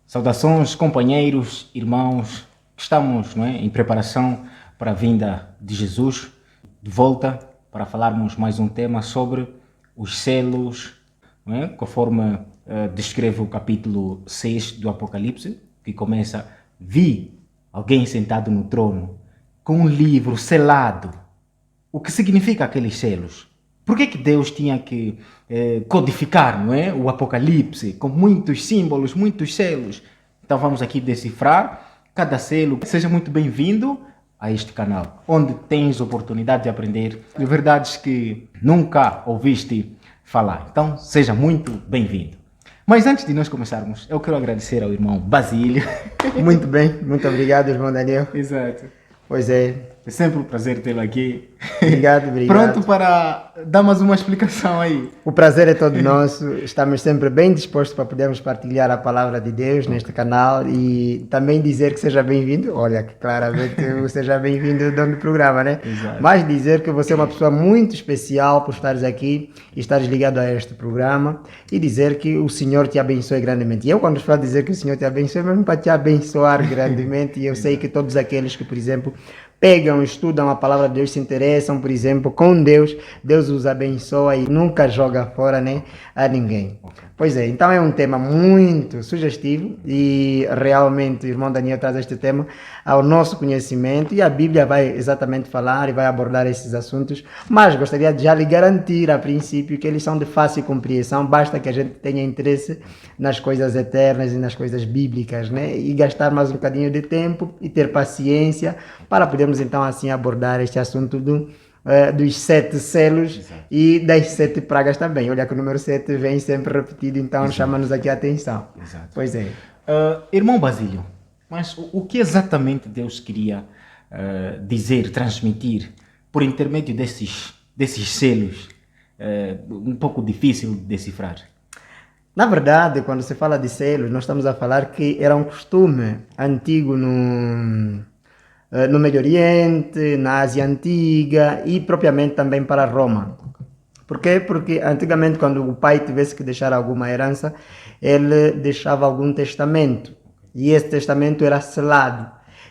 Saudações, companheiros, irmãos, estamos em preparação para a vinda de Jesus, de volta para falarmos mais um tema sobre os selos, conforme descreve o capítulo 6 do Apocalipse, que começa: vi alguém sentado no trono com um livro selado. O que significa aqueles selos? Por que Deus tinha que codificar, o Apocalipse com muitos símbolos, muitos selos? Então vamos aqui decifrar cada selo. Seja muito bem-vindo a este canal, onde tens oportunidade de aprender de verdades que nunca ouviste falar. Então seja muito bem-vindo. Mas antes de nós começarmos, eu quero agradecer ao irmão Basílio. Muito bem, muito obrigado, irmão Daniel. Exato. Pois é. É sempre um prazer tê-lo aqui. Obrigado. Pronto para dar mais uma explicação aí. O prazer é todo nosso. Estamos sempre bem dispostos para podermos partilhar a palavra de Deus neste canal e também dizer que seja bem-vindo. Olha, que claramente seja bem-vindo ao dono do programa, né? Exato. Mas dizer que você é uma pessoa muito especial por estares aqui e estares ligado a este programa e dizer que o Senhor te abençoe grandemente. E eu, quando falo dizer que o Senhor te abençoe, mesmo para te abençoar grandemente, e eu sei que todos aqueles que, por exemplo, pegam, estudam a palavra de Deus, se interessam, por exemplo, com Deus, Deus os abençoa e nunca joga fora, né, a ninguém. Okay. Pois é, então é um tema muito sugestivo e realmente o irmão Daniel traz este tema ao nosso conhecimento e a Bíblia vai exatamente falar e vai abordar esses assuntos, mas gostaria de já lhe garantir a princípio que eles são de fácil compreensão, basta que a gente tenha interesse nas coisas eternas e nas coisas bíblicas, né, e gastar mais um bocadinho de tempo e ter paciência para podermos então assim abordar este assunto dos 7 selos. Exato. E das 7 pragas também. Olha que o número 7 vem sempre repetido, então chama-nos aqui a atenção. Exato. Pois é. Irmão Basílio, mas o que exatamente Deus queria dizer, transmitir por intermédio desses selos? Um pouco difícil de decifrar. Na verdade, quando se fala de selos, nós estamos a falar que era um costume antigo no Médio Oriente, na Ásia Antiga e propriamente também para Roma. Por quê? Porque antigamente, quando o pai tivesse que deixar alguma herança, ele deixava algum testamento e esse testamento era selado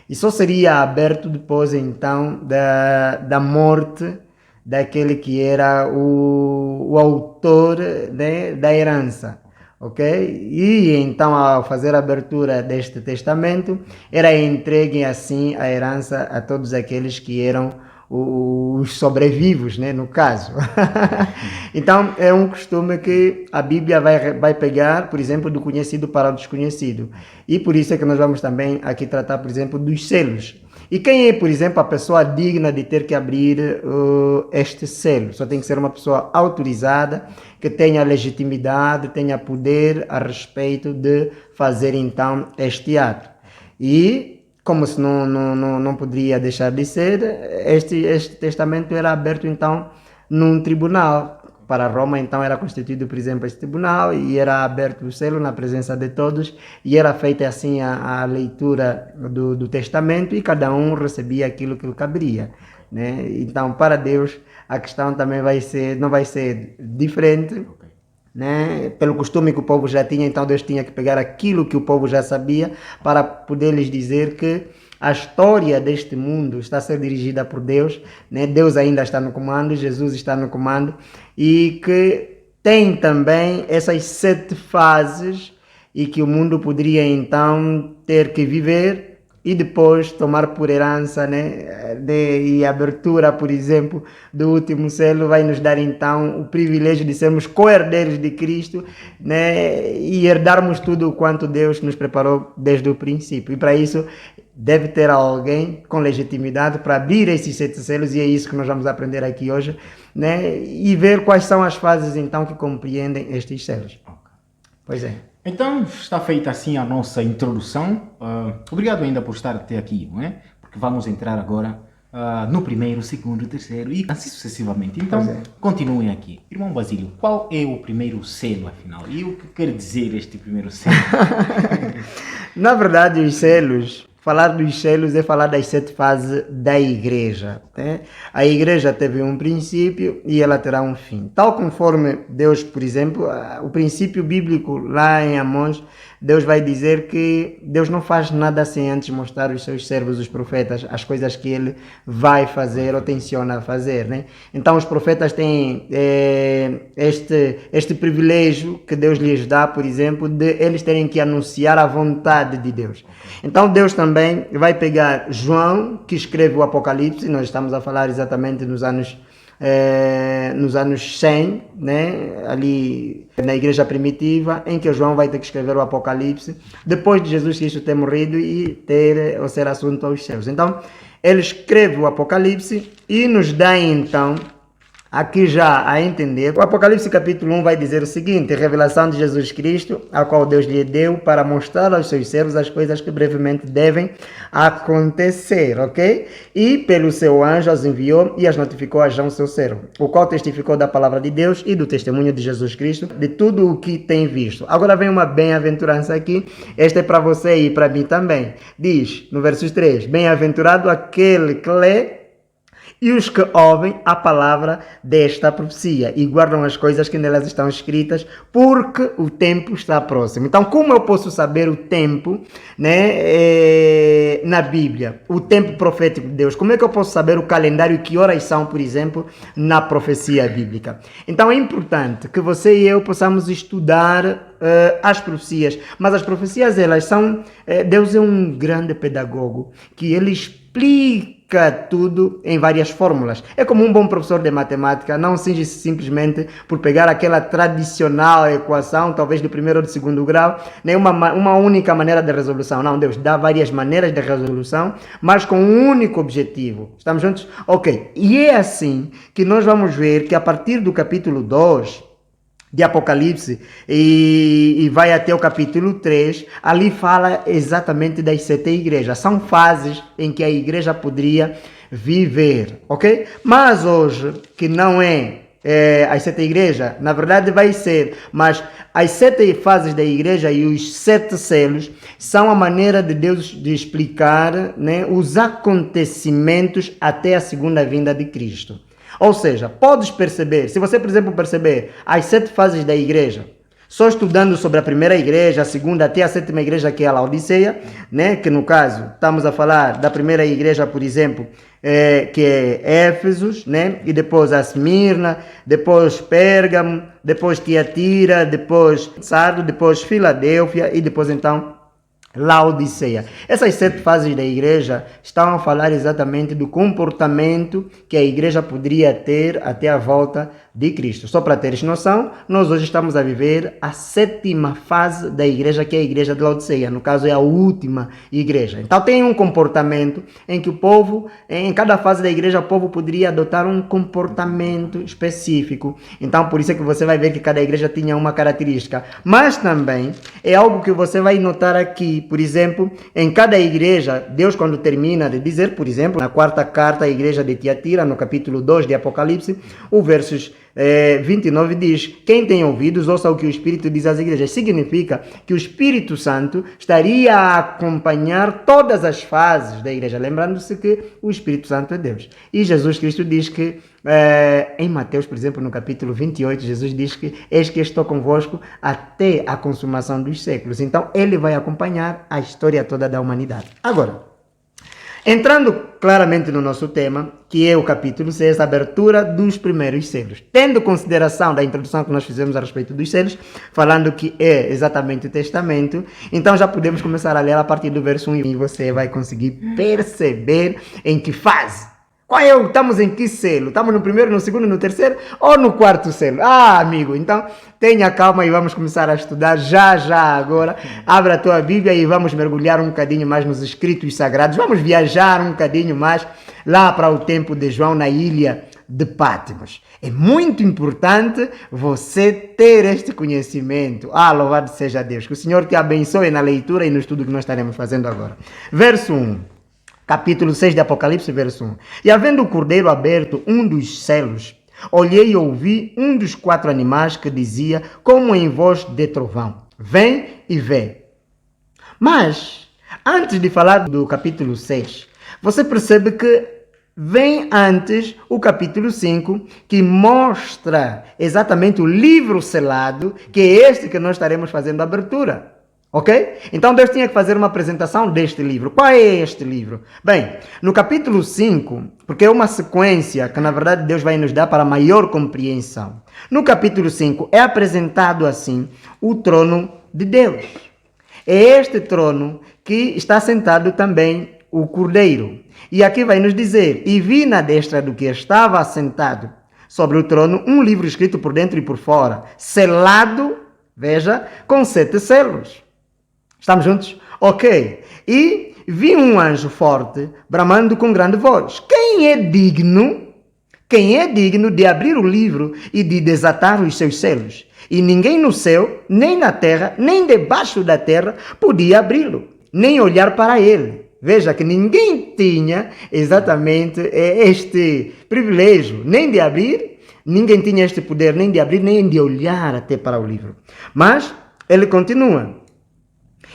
e só seria aberto depois então da morte daquele que era o autor, né, da herança. Ok? E então, ao fazer a abertura deste testamento, era entregue assim a herança a todos aqueles que eram os sobrevivos, né, no caso. Então, é um costume que a Bíblia vai pegar, por exemplo, do conhecido para o desconhecido. E por isso é que nós vamos também aqui tratar, por exemplo, dos selos. E quem é, por exemplo, a pessoa digna de ter que abrir este selo? Só tem que ser uma pessoa autorizada, que tenha legitimidade, tenha poder a respeito de fazer então este ato. E, como se não poderia deixar de ser, este testamento era aberto então num tribunal. Para Roma, então, era constituído, por exemplo, este tribunal e era aberto o selo na presença de todos e era feita assim a leitura do testamento e cada um recebia aquilo que lhe caberia, né? Então, para Deus, a questão também não vai ser diferente, né? Pelo costume que o povo já tinha, então Deus tinha que pegar aquilo que o povo já sabia para poder lhes dizer que a história deste mundo está a ser dirigida por Deus, né? Deus ainda está no comando, Jesus está no comando e que tem também essas 7 fases e que o mundo poderia então ter que viver e depois tomar por herança, né? E a abertura, por exemplo, do último selo vai nos dar então o privilégio de sermos co-herdeiros de Cristo, né? E herdarmos tudo o quanto Deus nos preparou desde o princípio. E para isso deve ter alguém com legitimidade para abrir esses 7 selos e é isso que nós vamos aprender aqui hoje, né? E ver quais são as fases então que compreendem estes selos. Pois é. Então está feita assim a nossa introdução. Obrigado ainda por estar até aqui, não é? Porque vamos entrar agora no primeiro, segundo, terceiro e assim sucessivamente. Então continuem aqui. Irmão Basílio, qual é o primeiro selo afinal? E o que quer dizer este primeiro selo? Na verdade, os selos, falar dos selos é falar das 7 fases da igreja, né? A igreja teve um princípio e ela terá um fim. Tal conforme Deus, por exemplo, o princípio bíblico lá em Amós Deus vai dizer que Deus não faz nada sem antes mostrar aos seus servos, os profetas, as coisas que ele vai fazer ou tenciona fazer, né? Então os profetas têm este privilégio que Deus lhes dá, por exemplo, de eles terem que anunciar a vontade de Deus. Então Deus também vai pegar João, que escreve o Apocalipse, nós estamos a falar exatamente nos anos 100, né? Ali na igreja primitiva, em que João vai ter que escrever o Apocalipse, depois de Jesus Cristo ter morrido e ter ou ser assunto aos céus. Então, ele escreve o Apocalipse e nos dá então aqui já a entender. O Apocalipse capítulo 1 vai dizer o seguinte: revelação de Jesus Cristo, a qual Deus lhe deu para mostrar aos seus servos as coisas que brevemente devem acontecer, ok? E pelo seu anjo as enviou e as notificou a João, seu servo, o qual testificou da palavra de Deus e do testemunho de Jesus Cristo, de tudo o que tem visto. Agora vem uma bem-aventurança aqui, esta é para você e para mim também. Diz no verso 3, bem-aventurado aquele que lê e os que ouvem a palavra desta profecia e guardam as coisas que nelas estão escritas, porque o tempo está próximo. Então, como eu posso saber o tempo, né, na Bíblia? O tempo profético de Deus. Como é que eu posso saber o calendário e que horas são, por exemplo, na profecia bíblica? Então, é importante que você e eu possamos estudar as profecias. Mas as profecias, elas são... Deus é um grande pedagogo, que ele explica tudo em várias fórmulas. É como um bom professor de matemática, não cinge simplesmente por pegar aquela tradicional equação, talvez do primeiro ou do segundo grau, nem uma única maneira de resolução. Não, Deus dá várias maneiras de resolução, mas com um único objetivo. Estamos juntos? Ok. E é assim que nós vamos ver que a partir do capítulo 2 de Apocalipse e vai até o capítulo 3, ali fala exatamente das 7 igrejas. São fases em que a igreja poderia viver, ok? Mas hoje, que não é as 7 igrejas, na verdade vai ser, mas as 7 fases da igreja e os 7 selos são a maneira de Deus de explicar, né, os acontecimentos até a segunda vinda de Cristo. Ou seja, podes perceber, se você, por exemplo, perceber as 7 fases da igreja, só estudando sobre a primeira igreja, a segunda até a 7ª igreja, que é a Laodiceia, né? Que no caso, estamos a falar da primeira igreja, por exemplo, que é Éfesos, né? E depois a Esmirna, depois Pérgamo, depois Tiatira, depois Sardo, depois Filadélfia e depois então Laodiceia. Essas 7 fases da igreja estão a falar exatamente do comportamento que a igreja poderia ter até a volta de Cristo. Só para teres noção, nós hoje estamos a viver a 7ª fase da igreja, que é a igreja de Laodiceia. No caso, é a última igreja. Então tem um comportamento em que o povo, em cada fase da igreja, o povo poderia adotar um comportamento específico. Então por isso é que você vai ver que cada igreja tinha uma característica. Mas também é algo que você vai notar aqui. Por exemplo, em cada igreja, Deus, quando termina de dizer, por exemplo, na 4ª carta à igreja de Tiatira, no capítulo 2 de Apocalipse, o versos 29 diz: quem tem ouvidos, ouça o que o Espírito diz às igrejas. Significa que o Espírito Santo estaria a acompanhar todas as fases da igreja, lembrando-se que o Espírito Santo é Deus. E Jesus Cristo diz que, em Mateus, por exemplo, no capítulo 28, Jesus diz que eis que estou convosco até a consumação dos séculos. Então, ele vai acompanhar a história toda da humanidade. Agora, entrando claramente no nosso tema, que é o capítulo 6, a abertura dos primeiros selos. Tendo consideração da introdução que nós fizemos a respeito dos selos, falando que é exatamente o testamento, então já podemos começar a ler a partir do verso 1 e você vai conseguir perceber em que fase. Estamos em que selo? Estamos no primeiro, no segundo, no terceiro ou no 4º selo? Amigo, então tenha calma e vamos começar a estudar já agora. Abra a tua Bíblia e vamos mergulhar um bocadinho mais nos escritos sagrados. Vamos viajar um bocadinho mais lá para o tempo de João na ilha de Patmos. É muito importante você ter este conhecimento. Louvado seja Deus. Que o Senhor te abençoe na leitura e no estudo que nós estaremos fazendo agora. Verso 1. Capítulo 6 de Apocalipse, verso 1. E havendo o cordeiro aberto um dos selos, olhei e ouvi um dos 4 animais que dizia, como em voz de trovão: vem e vê. Mas, antes de falar do capítulo 6, você percebe que vem antes o capítulo 5, que mostra exatamente o livro selado, que é este que nós estaremos fazendo a abertura. Ok? Então Deus tinha que fazer uma apresentação deste livro. Qual é este livro? Bem, no capítulo 5, porque é uma sequência que na verdade Deus vai nos dar para maior compreensão. No capítulo 5 é apresentado assim o trono de Deus. É este trono que está sentado também o Cordeiro. E aqui vai nos dizer: e vi na destra do que estava assentado sobre o trono um livro escrito por dentro e por fora, selado, veja, com 7 selos. Estamos juntos? Ok. E vi um anjo forte bramando com grande voz: quem é digno de abrir o livro e de desatar os seus selos? E ninguém no céu, nem na terra, nem debaixo da terra podia abri-lo, nem olhar para ele. Veja que ninguém tinha exatamente este privilégio, nem de abrir, ninguém tinha este poder, nem de abrir, nem de olhar até para o livro. Mas ele continua: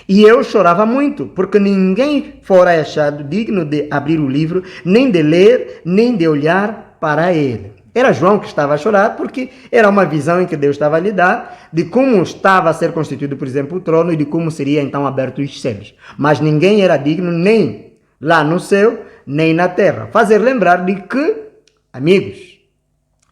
e eu chorava muito, porque ninguém fora achado digno de abrir o livro, nem de ler, nem de olhar para ele. Era João que estava a chorar, porque era uma visão em que Deus estava a lhe dar de como estava a ser constituído, por exemplo, o trono e de como seria então aberto os céus. Mas ninguém era digno, nem lá no céu, nem na terra. Fazer lembrar de que, amigos,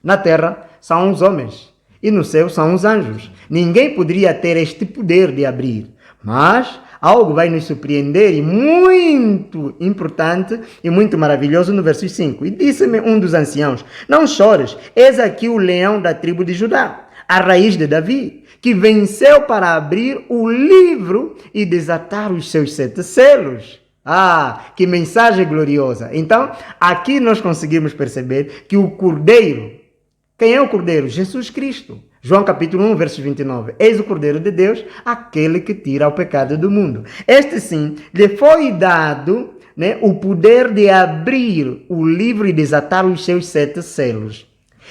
na terra são os homens e no céu são os anjos. Ninguém poderia ter este poder de abrir. Mas algo vai nos surpreender e muito importante e muito maravilhoso no verso 5. E disse-me um dos anciãos: não chores, eis aqui o leão da tribo de Judá, a raiz de Davi, que venceu para abrir o livro e desatar os seus 7 selos. Ah, que mensagem gloriosa! Então, aqui nós conseguimos perceber que o Cordeiro, quem é o Cordeiro? Jesus Cristo. João capítulo 1, verso 29. Eis o Cordeiro de Deus, aquele que tira o pecado do mundo. Este sim, lhe foi dado, o poder de abrir o livro e desatar os seus 7 selos.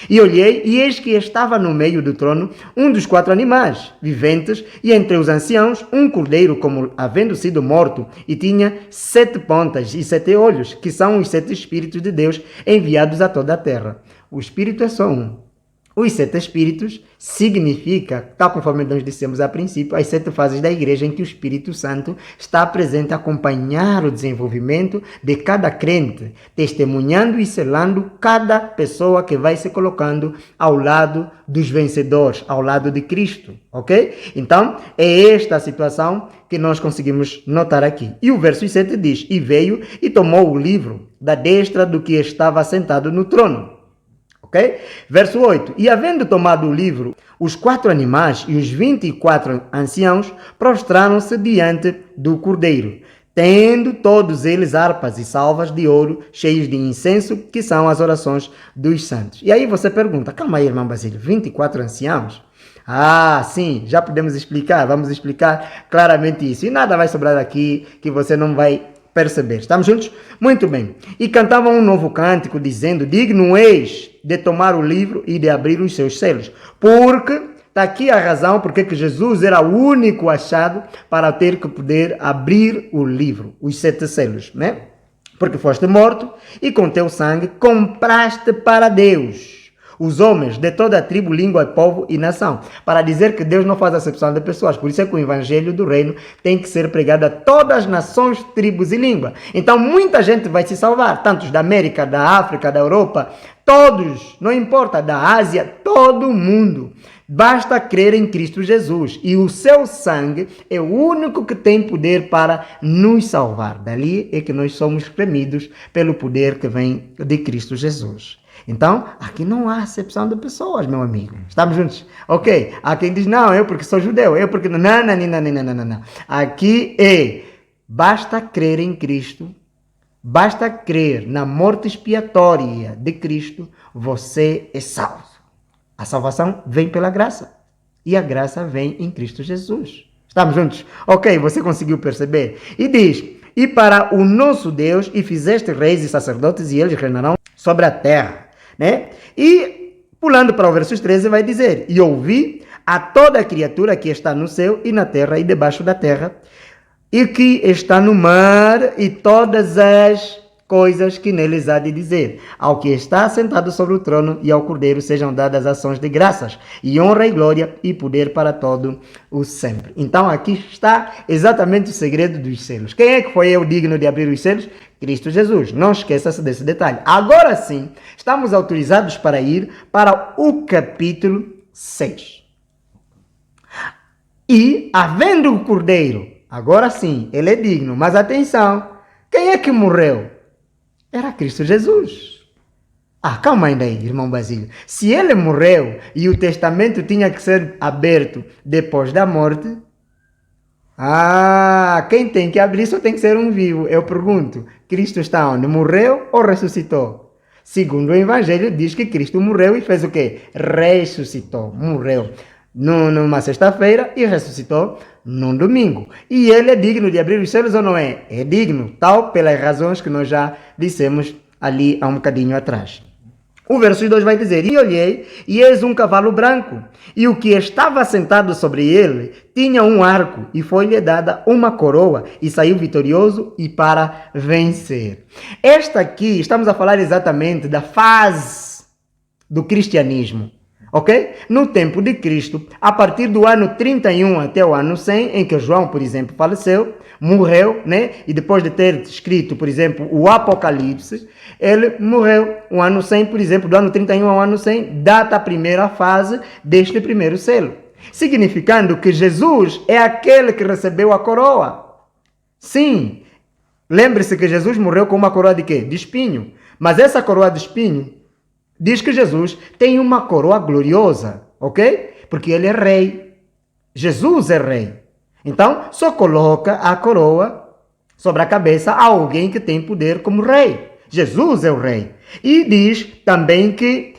E olhei, e eis que estava no meio do trono um dos 4 animais viventes, e entre os anciãos um cordeiro, como havendo sido morto, e tinha 7 pontas e 7 olhos, que são os 7 Espíritos de Deus enviados a toda a terra. O Espírito é só um. Os 7 Espíritos significa, tal conforme nós dissemos a princípio, as 7 fases da igreja em que o Espírito Santo está presente a acompanhar o desenvolvimento de cada crente, testemunhando e selando cada pessoa que vai se colocando ao lado dos vencedores, ao lado de Cristo, ok? Então, é esta a situação que nós conseguimos notar aqui. E o verso 7 diz: e veio e tomou o livro da destra do que estava sentado no trono. Okay? Verso 8. E havendo tomado o livro, os 4 animais e os 24 anciãos prostraram-se diante do Cordeiro, tendo todos eles harpas e salvas de ouro cheios de incenso, que são as orações dos santos. E aí você pergunta: calma aí, irmão Basílio, 24 anciãos? Ah, sim, já podemos explicar, vamos explicar claramente isso. E nada vai sobrar aqui que você não vai perceber. Estamos juntos? Muito bem. E cantavam um novo cântico, dizendo: digno és de tomar o livro e de abrir os seus selos. Porque, está aqui a razão porque que Jesus era o único achado para ter que poder abrir o livro, os 7 selos, né? Porque foste morto e com teu sangue compraste para Deus os homens de toda a tribo, língua, povo e nação, para dizer que Deus não faz acepção de pessoas. Por isso é que o evangelho do reino tem que ser pregado a todas as nações, tribos e língua. Então muita gente vai se salvar, tantos da América, da África, da Europa, todos, não importa, da Ásia, todo mundo. Basta crer em Cristo Jesus e o seu sangue é o único que tem poder para nos salvar. Dali é que nós somos remidos pelo poder que vem de Cristo Jesus. Então, aqui não há acepção de pessoas, meu amigo. Estamos juntos? Ok. Há quem diz: não, eu porque sou judeu, eu porque... Não. Aqui basta crer em Cristo, basta crer na morte expiatória de Cristo, você é salvo. A salvação vem pela graça. E a graça vem em Cristo Jesus. Estamos juntos? Ok, você conseguiu perceber? E diz: e para o nosso Deus, e fizeste reis e sacerdotes, e eles reinarão sobre a terra. Né? E pulando para o verso 13 vai dizer: e ouvi a toda a criatura que está no céu e na terra e debaixo da terra, e que está no mar, e todas as coisas que neles há de dizer. Ao que está sentado sobre o trono e ao Cordeiro sejam dadas ações de graças, e honra e glória e poder para todo o sempre. Então aqui está exatamente o segredo dos selos. Quem é que foi eu digno de abrir os selos? Cristo Jesus. Não esqueça-se desse detalhe. Agora sim, estamos autorizados para ir para o capítulo 6. E, havendo o Cordeiro, agora sim, ele é digno. Mas atenção, quem é que morreu? Era Cristo Jesus. Calma ainda aí, irmão Basílio. Se ele morreu e o testamento tinha que ser aberto depois da morte, quem tem que abrir só tem que ser um vivo. Eu pergunto, Cristo está onde? Morreu ou ressuscitou? Segundo o Evangelho, diz que Cristo morreu e fez o quê? Ressuscitou, morreu numa sexta-feira e ressuscitou num domingo. E ele é digno de abrir os selos ou não é? É digno, tal pelas razões que nós já dissemos ali há um bocadinho atrás. O verso 2 vai dizer: E olhei, e eis um cavalo branco, e o que estava sentado sobre ele tinha um arco, e foi-lhe dada uma coroa, e saiu vitorioso e para vencer. Esta aqui, estamos a falar exatamente da fase do cristianismo. Ok? No tempo de Cristo, a partir do ano 31 até o ano 100, em que João, por exemplo, faleceu, morreu, né? E depois de ter escrito, por exemplo, o Apocalipse, ele morreu. O ano 100, por exemplo, do ano 31 ao ano 100, data a primeira fase deste primeiro selo. Significando que Jesus é aquele que recebeu a coroa. Sim, lembre-se que Jesus morreu com uma coroa de quê? De espinho. Mas essa coroa de espinho diz que Jesus tem uma coroa gloriosa, ok? Porque ele é rei. Jesus é rei. Então, só coloca a coroa sobre a cabeça a alguém que tem poder como rei. Jesus é o rei. E diz também que,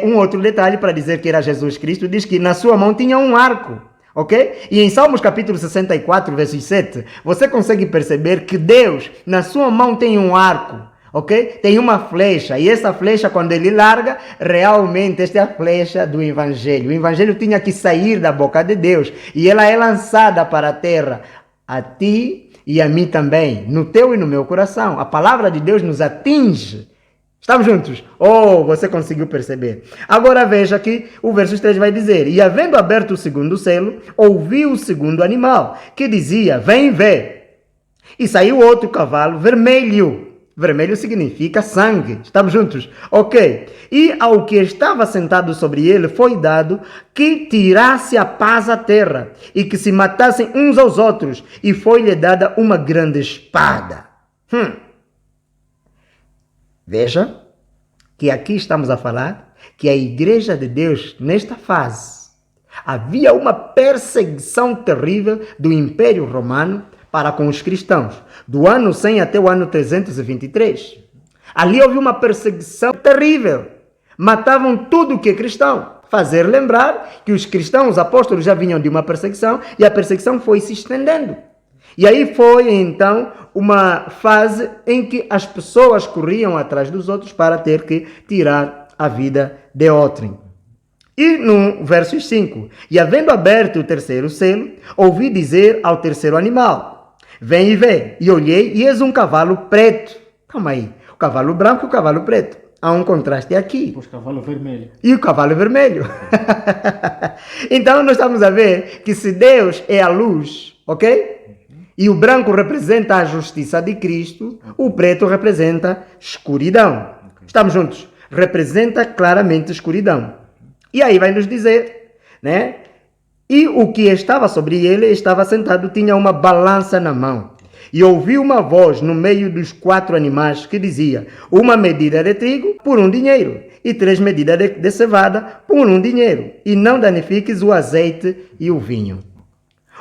um outro detalhe para dizer que era Jesus Cristo, diz que na sua mão tinha um arco, ok? E em Salmos capítulo 64, verso 7, você consegue perceber que Deus, na sua mão tem um arco. Ok? Tem uma flecha, e essa flecha, quando ele larga, realmente esta é a flecha do Evangelho. O Evangelho tinha que sair da boca de Deus, e ela é lançada para a terra, a ti e a mim também, no teu e no meu coração. A palavra de Deus nos atinge. Estamos juntos? Você conseguiu perceber. Agora veja que o verso 3 vai dizer: E havendo aberto o segundo selo, ouvi o segundo animal, que dizia: Vem ver. E saiu outro cavalo vermelho. Vermelho significa sangue. Estamos juntos? Ok. E ao que estava sentado sobre ele foi dado que tirasse a paz à terra e que se matassem uns aos outros. E foi-lhe dada uma grande espada. Veja que aqui estamos a falar que a igreja de Deus, nesta fase, havia uma perseguição terrível do Império Romano para com os cristãos, do ano 100 até o ano 323. Ali houve uma perseguição terrível. Matavam tudo que é cristão. Fazer lembrar que os cristãos, os apóstolos, já vinham de uma perseguição e a perseguição foi se estendendo. E aí foi, então, uma fase em que as pessoas corriam atrás dos outros para ter que tirar a vida de outrem. E no verso 5, e havendo aberto o terceiro selo, ouvi dizer ao terceiro animal: Vem e vê. E olhei, e eis um cavalo preto. Calma aí. O cavalo branco e o cavalo preto. Há um contraste aqui. O cavalo vermelho. E o cavalo vermelho. Então, nós estamos a ver que se Deus é a luz, ok? E o branco representa a justiça de Cristo, o preto representa escuridão. Estamos juntos? Representa claramente escuridão. E aí vai nos dizer, né? E o que estava sobre ele estava sentado, tinha uma balança na mão. E ouvi uma voz no meio dos 4 animais que dizia: uma medida de trigo por 1 dinheiro, e 3 medidas de cevada por 1 dinheiro, e não danifiques o azeite e o vinho.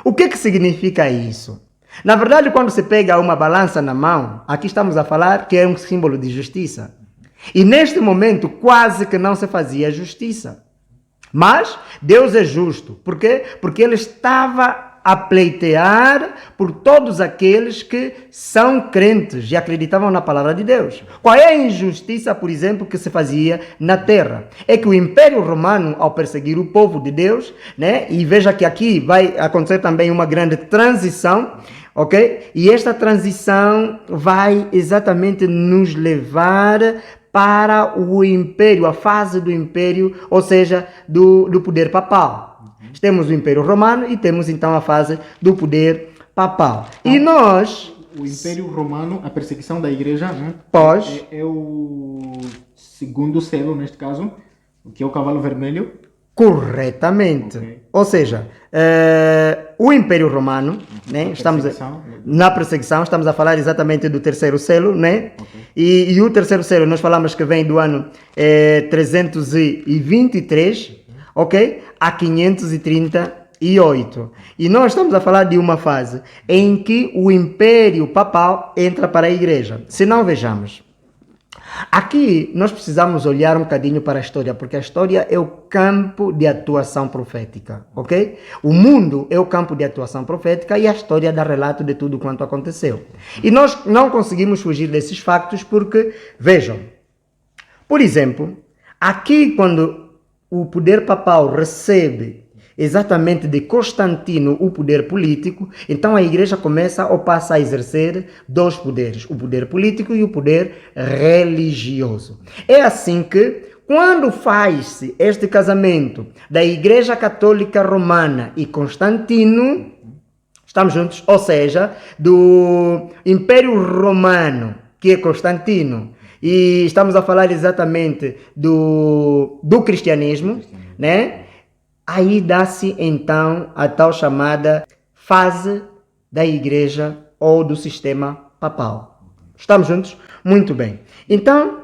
O que significa isso? Na verdade, quando se pega uma balança na mão, aqui estamos a falar que é um símbolo de justiça. E neste momento quase que não se fazia justiça. Mas Deus é justo. Por quê? Porque ele estava a pleitear por todos aqueles que são crentes e acreditavam na palavra de Deus. Qual é a injustiça, por exemplo, que se fazia na terra? É que o Império Romano, ao perseguir o povo de Deus, né, e veja que aqui vai acontecer também uma grande transição, ok? E esta transição vai exatamente nos levar para o império, a fase do império, ou seja, do poder papal. Temos o Império Romano e temos então a fase do poder papal. E nós... O Império Romano, a perseguição da igreja, né? Pós... É o segundo selo, neste caso, que é o cavalo vermelho. Corretamente. Okay. Ou seja, o Império Romano, né? Estamos na perseguição, estamos a falar exatamente do terceiro selo, né? Okay. E o terceiro selo, nós falamos que vem do ano 323, ok? A 538. E nós estamos a falar de uma fase em que o Império Papal entra para a Igreja. Se não, vejamos. Aqui nós precisamos olhar um bocadinho para a história, porque a história é o campo de atuação profética, ok? O mundo é o campo de atuação profética e a história dá relato de tudo quanto aconteceu. E nós não conseguimos fugir desses factos porque, vejam, por exemplo, aqui quando o poder papal recebe exatamente de Constantino o poder político, então a igreja começa ou passa a exercer dois poderes, o poder político e o poder religioso. É assim que, quando faz-se este casamento da Igreja Católica Romana e Constantino, estamos juntos, ou seja, do Império Romano, que é Constantino, e estamos a falar exatamente do cristianismo, né? Aí dá-se então a tal chamada fase da igreja ou do sistema papal. Estamos juntos? Muito bem. Então,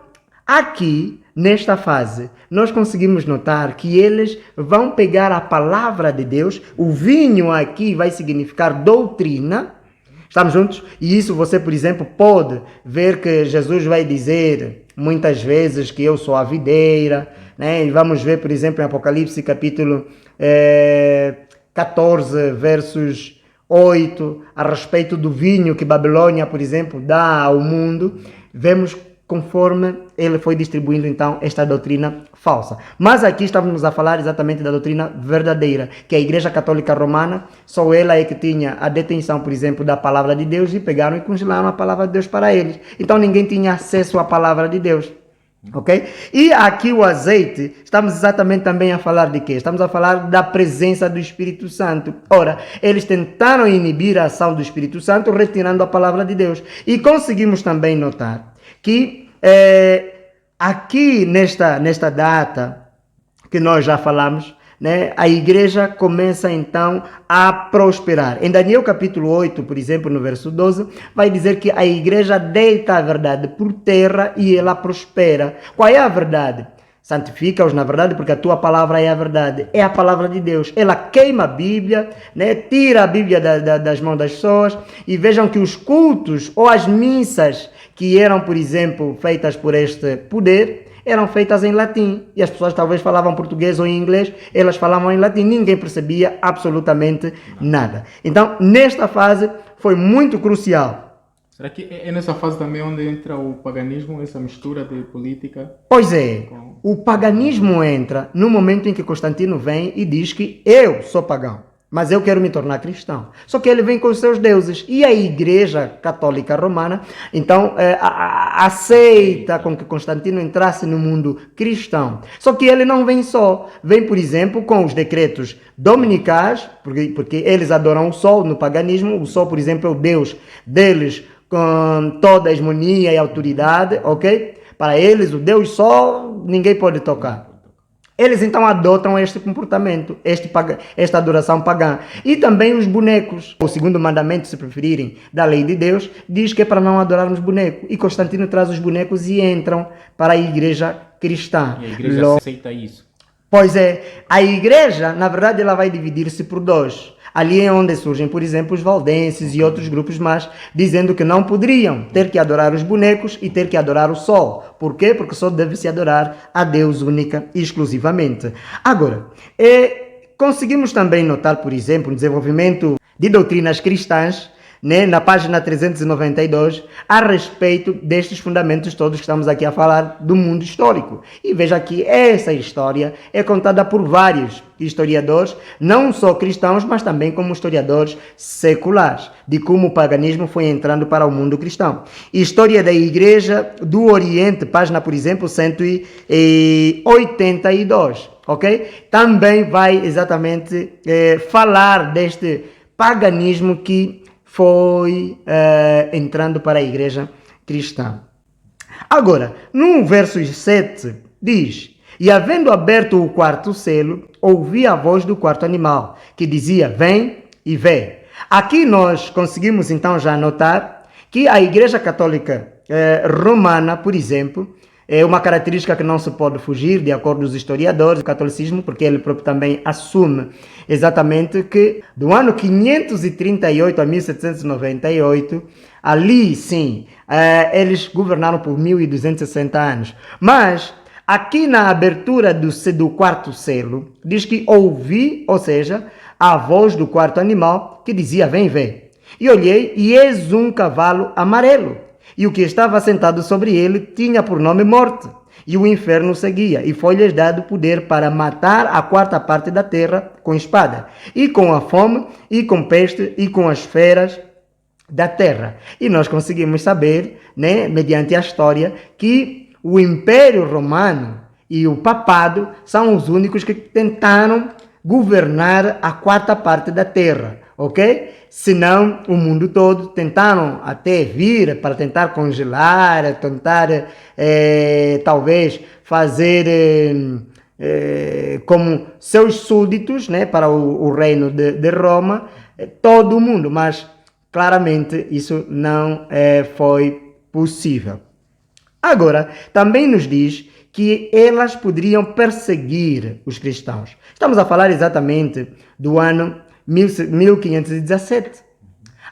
aqui, nesta fase, nós conseguimos notar que eles vão pegar a palavra de Deus, o vinho aqui vai significar doutrina. Estamos juntos? E isso você, por exemplo, pode ver que Jesus vai dizer muitas vezes que eu sou a videira, né? E vamos ver, por exemplo, em Apocalipse capítulo 14, versos 8, a respeito do vinho que Babilônia, por exemplo, dá ao mundo. Vemos conforme ele foi distribuindo, então, esta doutrina falsa. Mas aqui estamos a falar exatamente da doutrina verdadeira, que a Igreja Católica Romana, só ela é que tinha a detenção, por exemplo, da palavra de Deus e pegaram e congelaram a palavra de Deus para eles. Então ninguém tinha acesso à palavra de Deus. Ok? E aqui o azeite, estamos exatamente também a falar de quê? Estamos a falar da presença do Espírito Santo. Ora, eles tentaram inibir a ação do Espírito Santo retirando a palavra de Deus. E conseguimos também notar que aqui nesta data que nós já falamos, né, a igreja começa então a prosperar. Em Daniel capítulo 8, por exemplo, no verso 12, vai dizer que a igreja deita a verdade por terra e ela prospera. Qual é a verdade? Santifica-os na verdade, porque a tua palavra é a verdade. É a palavra de Deus. Ela queima a Bíblia, né? Tira a Bíblia das mãos das pessoas. E vejam que os cultos ou as missas que eram, por exemplo, feitas por este poder, eram feitas em latim. E as pessoas talvez falavam português ou em inglês, elas falavam em latim. Ninguém percebia absolutamente nada. Então, nesta fase, foi muito crucial. Será que é nessa fase também onde entra o paganismo, essa mistura de política? Pois é, o paganismo entra no momento em que Constantino vem e diz que eu sou pagão, mas eu quero me tornar cristão. Só que ele vem com os seus deuses. E a Igreja Católica Romana, então, aceita com que Constantino entrasse no mundo cristão. Só que ele não vem só. Vem, por exemplo, com os decretos dominicais, porque eles adoram o sol no paganismo. O sol, por exemplo, é o deus deles, com toda a hegemonia e autoridade, ok? Para eles, o Deus Sol, ninguém pode tocar. Eles então adotam este comportamento, esta adoração pagã. E também os bonecos. O segundo mandamento, se preferirem, da lei de Deus, diz que é para não adorarmos bonecos. E Constantino traz os bonecos e entram para a igreja cristã. E a igreja aceita isso. Pois é, a igreja, na verdade, ela vai dividir-se por dois. Ali é onde surgem, por exemplo, os valdenses e outros grupos mais, dizendo que não poderiam ter que adorar os bonecos e ter que adorar o sol. Por quê? Porque só deve-se adorar a Deus única e exclusivamente. Agora, conseguimos também notar, por exemplo, o desenvolvimento de doutrinas cristãs né, na página 392, a respeito destes fundamentos todos que estamos aqui a falar do mundo histórico. E veja que essa história é contada por vários historiadores, não só cristãos, mas também como historiadores seculares, de como o paganismo foi entrando para o mundo cristão. História da Igreja do Oriente, página, por exemplo, 182, ok? Também vai exatamente falar deste paganismo que foi entrando para a igreja cristã. Agora, no verso 7, diz: E havendo aberto o quarto selo, ouvi a voz do quarto animal, que dizia, vem e vê. Aqui nós conseguimos então já notar que a Igreja Católica Romana, por exemplo, é uma característica que não se pode fugir, de acordo com os historiadores do catolicismo, porque ele próprio também assume exatamente que do ano 538 a 1798, ali sim, eles governaram por 1260 anos. Mas aqui na abertura do quarto selo, diz que ouvi, ou seja, a voz do quarto animal que dizia, vem ver. E olhei, e eis um cavalo amarelo. E o que estava sentado sobre ele tinha por nome Morte, e o inferno seguia, e foi-lhes dado poder para matar a quarta parte da terra com espada, e com a fome, e com peste, e com as feras da terra. E nós conseguimos saber, né, mediante a história, que o Império Romano e o Papado são os únicos que tentaram governar a quarta parte da terra, ok? Senão o mundo todo tentaram até vir para tentar congelar, tentar talvez fazer como seus súditos, né, para o reino de Roma, todo o mundo, mas claramente isso não foi possível. Agora, também nos diz que elas poderiam perseguir os cristãos. Estamos a falar exatamente do ano 1517.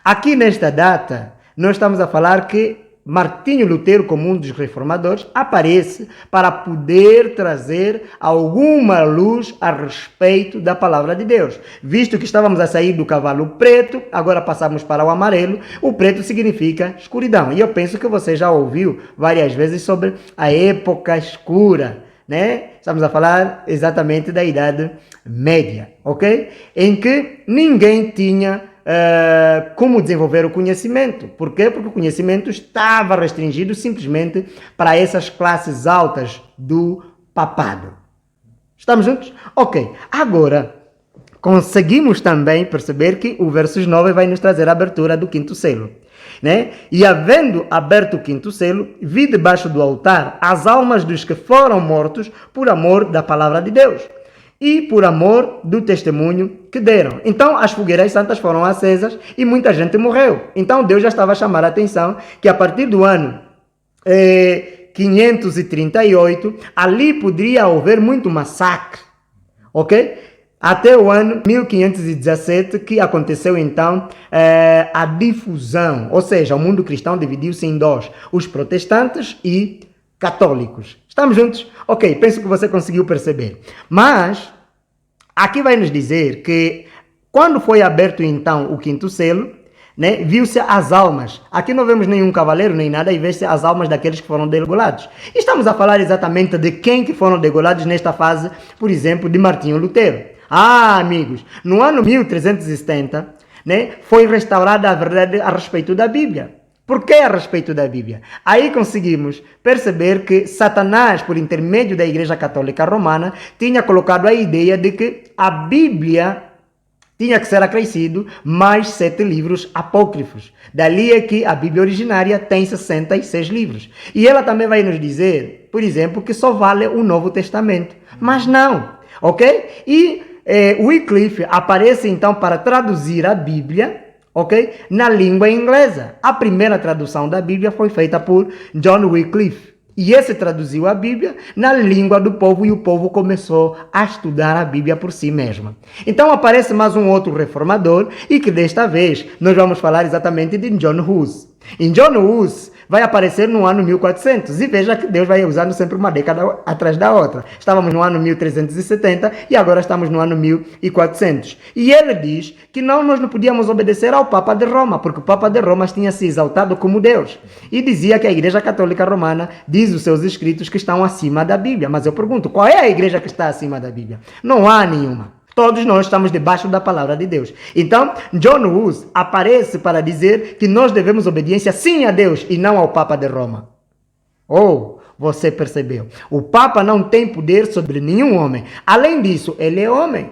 Aqui nesta data, nós estamos a falar que Martinho Lutero, como um dos reformadores, aparece para poder trazer alguma luz a respeito da palavra de Deus. Visto que estávamos a sair do cavalo preto, agora passamos para o amarelo. O preto significa escuridão. E eu penso que você já ouviu várias vezes sobre a época escura, né? Estamos a falar exatamente da Idade Média, ok? Em que ninguém tinha como desenvolver o conhecimento. Por quê? Porque o conhecimento estava restringido simplesmente para essas classes altas do papado. Estamos juntos? Ok. Agora, conseguimos também perceber que o verso 9 vai nos trazer a abertura do quinto selo, né? E havendo aberto o quinto selo, vi debaixo do altar as almas dos que foram mortos por amor da palavra de Deus e por amor do testemunho que deram. Então as fogueiras santas foram acesas e muita gente morreu. Então Deus já estava a chamar a atenção que a partir do ano 538, ali poderia haver muito massacre, ok? Até o ano 1517, que aconteceu então a difusão, ou seja, o mundo cristão dividiu-se em dois, os protestantes e católicos. Estamos juntos? Ok, penso que você conseguiu perceber. Mas, aqui vai nos dizer que quando foi aberto então o quinto selo, né, viu-se as almas. Aqui não vemos nenhum cavaleiro nem nada, e vê-se as almas daqueles que foram degolados. Estamos a falar exatamente de quem que foram degolados nesta fase, por exemplo, de Martinho Lutero. Ah, amigos, no ano 1370, né, foi restaurada a verdade a respeito da Bíblia. Por que a respeito da Bíblia? Aí conseguimos perceber que Satanás, por intermédio da Igreja Católica Romana, tinha colocado a ideia de que a Bíblia tinha que ser acrescido mais 7 livros apócrifos. Dali é que a Bíblia originária tem 66 livros. E ela também vai nos dizer, por exemplo, que só vale o Novo Testamento. Mas não, ok? E Wycliffe aparece então para traduzir a Bíblia, ok? Na língua inglesa. A primeira tradução da Bíblia foi feita por John Wycliffe. E esse traduziu a Bíblia na língua do povo e o povo começou a estudar a Bíblia por si mesma. Então aparece mais um outro reformador e que desta vez nós vamos falar exatamente de John Hus. Em John Hus vai aparecer no ano 1400. E veja que Deus vai usando sempre uma década atrás da outra. Estávamos no ano 1370 e agora estamos no ano 1400. E ele diz que nós não podíamos obedecer ao Papa de Roma, porque o Papa de Roma tinha se exaltado como Deus. E dizia que a Igreja Católica Romana diz os seus escritos que estão acima da Bíblia. Mas eu pergunto, qual é a igreja que está acima da Bíblia? Não há nenhuma. Todos nós estamos debaixo da palavra de Deus. Então, John Hus aparece para dizer que nós devemos obediência sim a Deus e não ao Papa de Roma. Oh, você percebeu? O Papa não tem poder sobre nenhum homem. Além disso, ele é homem.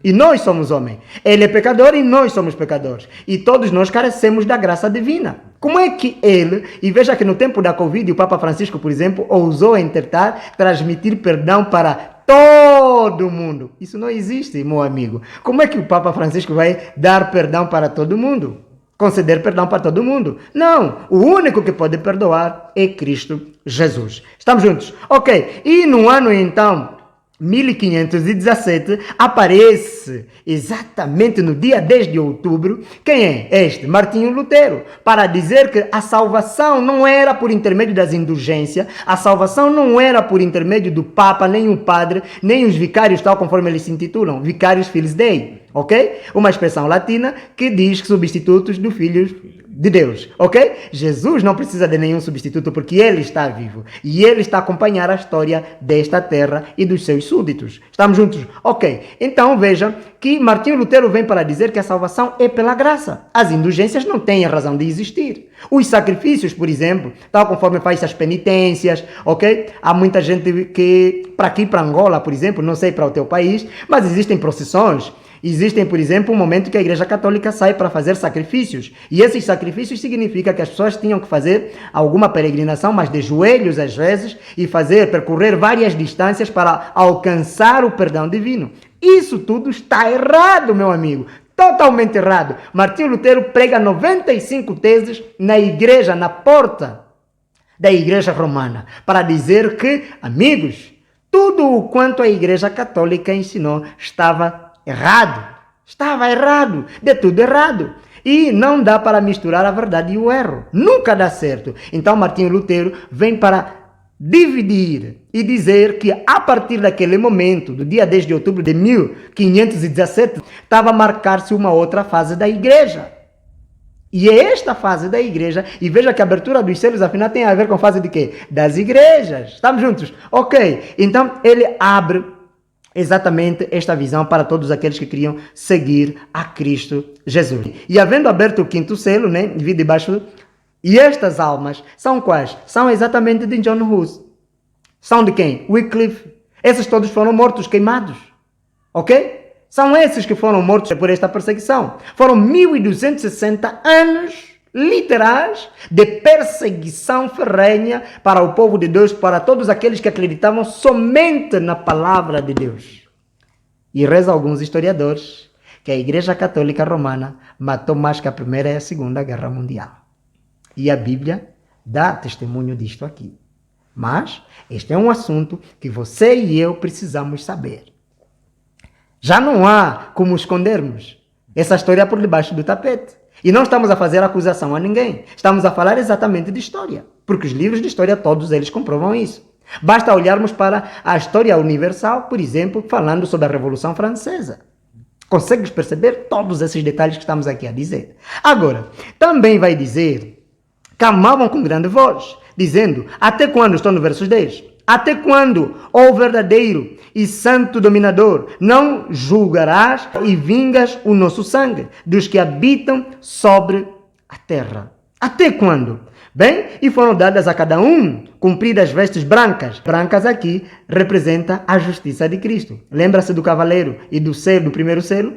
E nós somos homens. Ele é pecador e nós somos pecadores. E todos nós carecemos da graça divina. Como é que ele, e veja que no tempo da Covid, o Papa Francisco, por exemplo, ousou tentar transmitir perdão para todo mundo. Isso não existe, meu amigo. Como é que o Papa Francisco vai dar perdão para todo mundo? Conceder perdão para todo mundo? Não. O único que pode perdoar é Cristo Jesus. Estamos juntos? Ok. E no ano, então, 1517, aparece exatamente no dia 10 de outubro, quem é este? Martinho Lutero, para dizer que a salvação não era por intermédio das indulgências, a salvação não era por intermédio do Papa, nem o padre, nem os vicários, tal conforme eles se intitulam, vicários Filii Dei, ok? Uma expressão latina que diz que substitutos do Filhos de Deus, ok? Jesus não precisa de nenhum substituto porque ele está vivo e ele está a acompanhar a história desta terra e dos seus súditos. Estamos juntos? Ok. Então veja que Martinho Lutero vem para dizer que a salvação é pela graça. As indulgências não têm a razão de existir. Os sacrifícios, por exemplo, tal conforme faz as penitências, ok? Há muita gente que, para aqui, para Angola, por exemplo, não sei para o teu país, mas existem procissões. Existem, por exemplo, um momento que a Igreja Católica sai para fazer sacrifícios. E esses sacrifícios significa que as pessoas tinham que fazer alguma peregrinação, mas de joelhos às vezes, e percorrer várias distâncias para alcançar o perdão divino. Isso tudo está errado, meu amigo. Totalmente errado. Martinho Lutero prega 95 teses na igreja, na porta da Igreja Romana, para dizer que, amigos, tudo o quanto a Igreja Católica ensinou estava errado, de tudo errado. E não dá para misturar a verdade e o erro. Nunca dá certo. Então Martinho Lutero vem para dividir e dizer que a partir daquele momento, do dia 10 de outubro de 1517, estava a marcar-se uma outra fase da igreja. E é esta fase da igreja, e veja que a abertura dos selos, afinal, tem a ver com a fase de quê? Das igrejas. Estamos juntos? Ok. Então ele abre exatamente esta visão para todos aqueles que queriam seguir a Cristo Jesus. E havendo aberto o quinto selo, né, vi debaixo, e estas almas são quais? São exatamente de John Hus. São de quem? Wycliffe. Esses todos foram mortos, queimados. Ok? São esses que foram mortos por esta perseguição. Foram 1260 anos literais de perseguição ferrenha para o povo de Deus, para todos aqueles que acreditavam somente na palavra de Deus. E reza alguns historiadores que a Igreja Católica Romana matou mais que a Primeira e a Segunda Guerra Mundial. E a Bíblia dá testemunho disto aqui. Mas este é um assunto que você e eu precisamos saber. Já não há como escondermos essa história por debaixo do tapete. E não estamos a fazer acusação a ninguém. Estamos a falar exatamente de história. Porque os livros de história, todos eles comprovam isso. Basta olharmos para a história universal, por exemplo, falando sobre a Revolução Francesa. Consegues perceber todos esses detalhes que estamos aqui a dizer? Agora, também vai dizer, clamavam com grande voz, dizendo, até quando, estou no verso 10, até quando, ó verdadeiro e santo dominador, não julgarás e vingas o nosso sangue dos que habitam sobre a terra? Até quando? Bem, e foram dadas a cada um cumpridas vestes brancas. Brancas aqui representa a justiça de Cristo. Lembra-se do cavaleiro e do selo, do primeiro selo?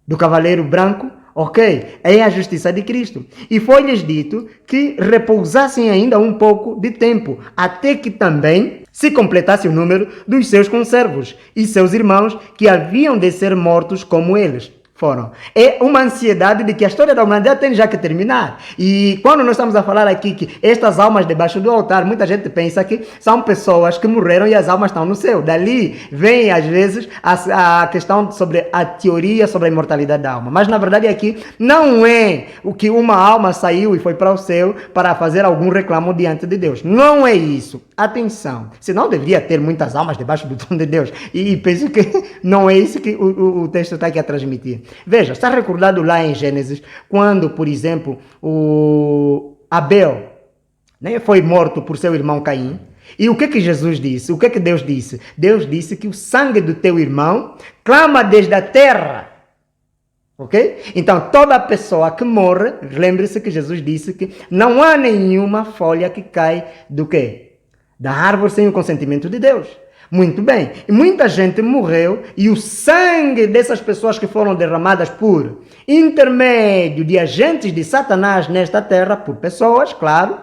Do cavaleiro branco? Ok, é a justiça de Cristo. E foi-lhes dito que repousassem ainda um pouco de tempo, até que também se completasse o número dos seus conservos e seus irmãos que haviam de ser mortos como eles. Foram. É uma ansiedade de que a história da humanidade tem já que terminar. E quando nós estamos a falar aqui que estas almas debaixo do altar, muita gente pensa que são pessoas que morreram e as almas estão no céu. Dali vem, às vezes, a questão sobre a teoria sobre a imortalidade da alma. Mas, na verdade, aqui não é o que uma alma saiu e foi para o céu para fazer algum reclamo diante de Deus. Não é isso. Atenção. Senão deveria ter muitas almas debaixo do trono de Deus. E penso que não é isso que o texto está aqui a transmitir. Veja, está recordado lá em Gênesis, quando, por exemplo, o Abel, né, foi morto por seu irmão Caim. E o que Jesus disse? O que Deus disse? Deus disse que o sangue do teu irmão clama desde a terra. Ok? Então, toda pessoa que morre, lembre-se que Jesus disse que não há nenhuma folha que cai do quê? Da árvore sem o consentimento de Deus. Muito bem. E muita gente morreu e o sangue dessas pessoas que foram derramadas por intermédio de agentes de Satanás nesta terra, por pessoas, claro,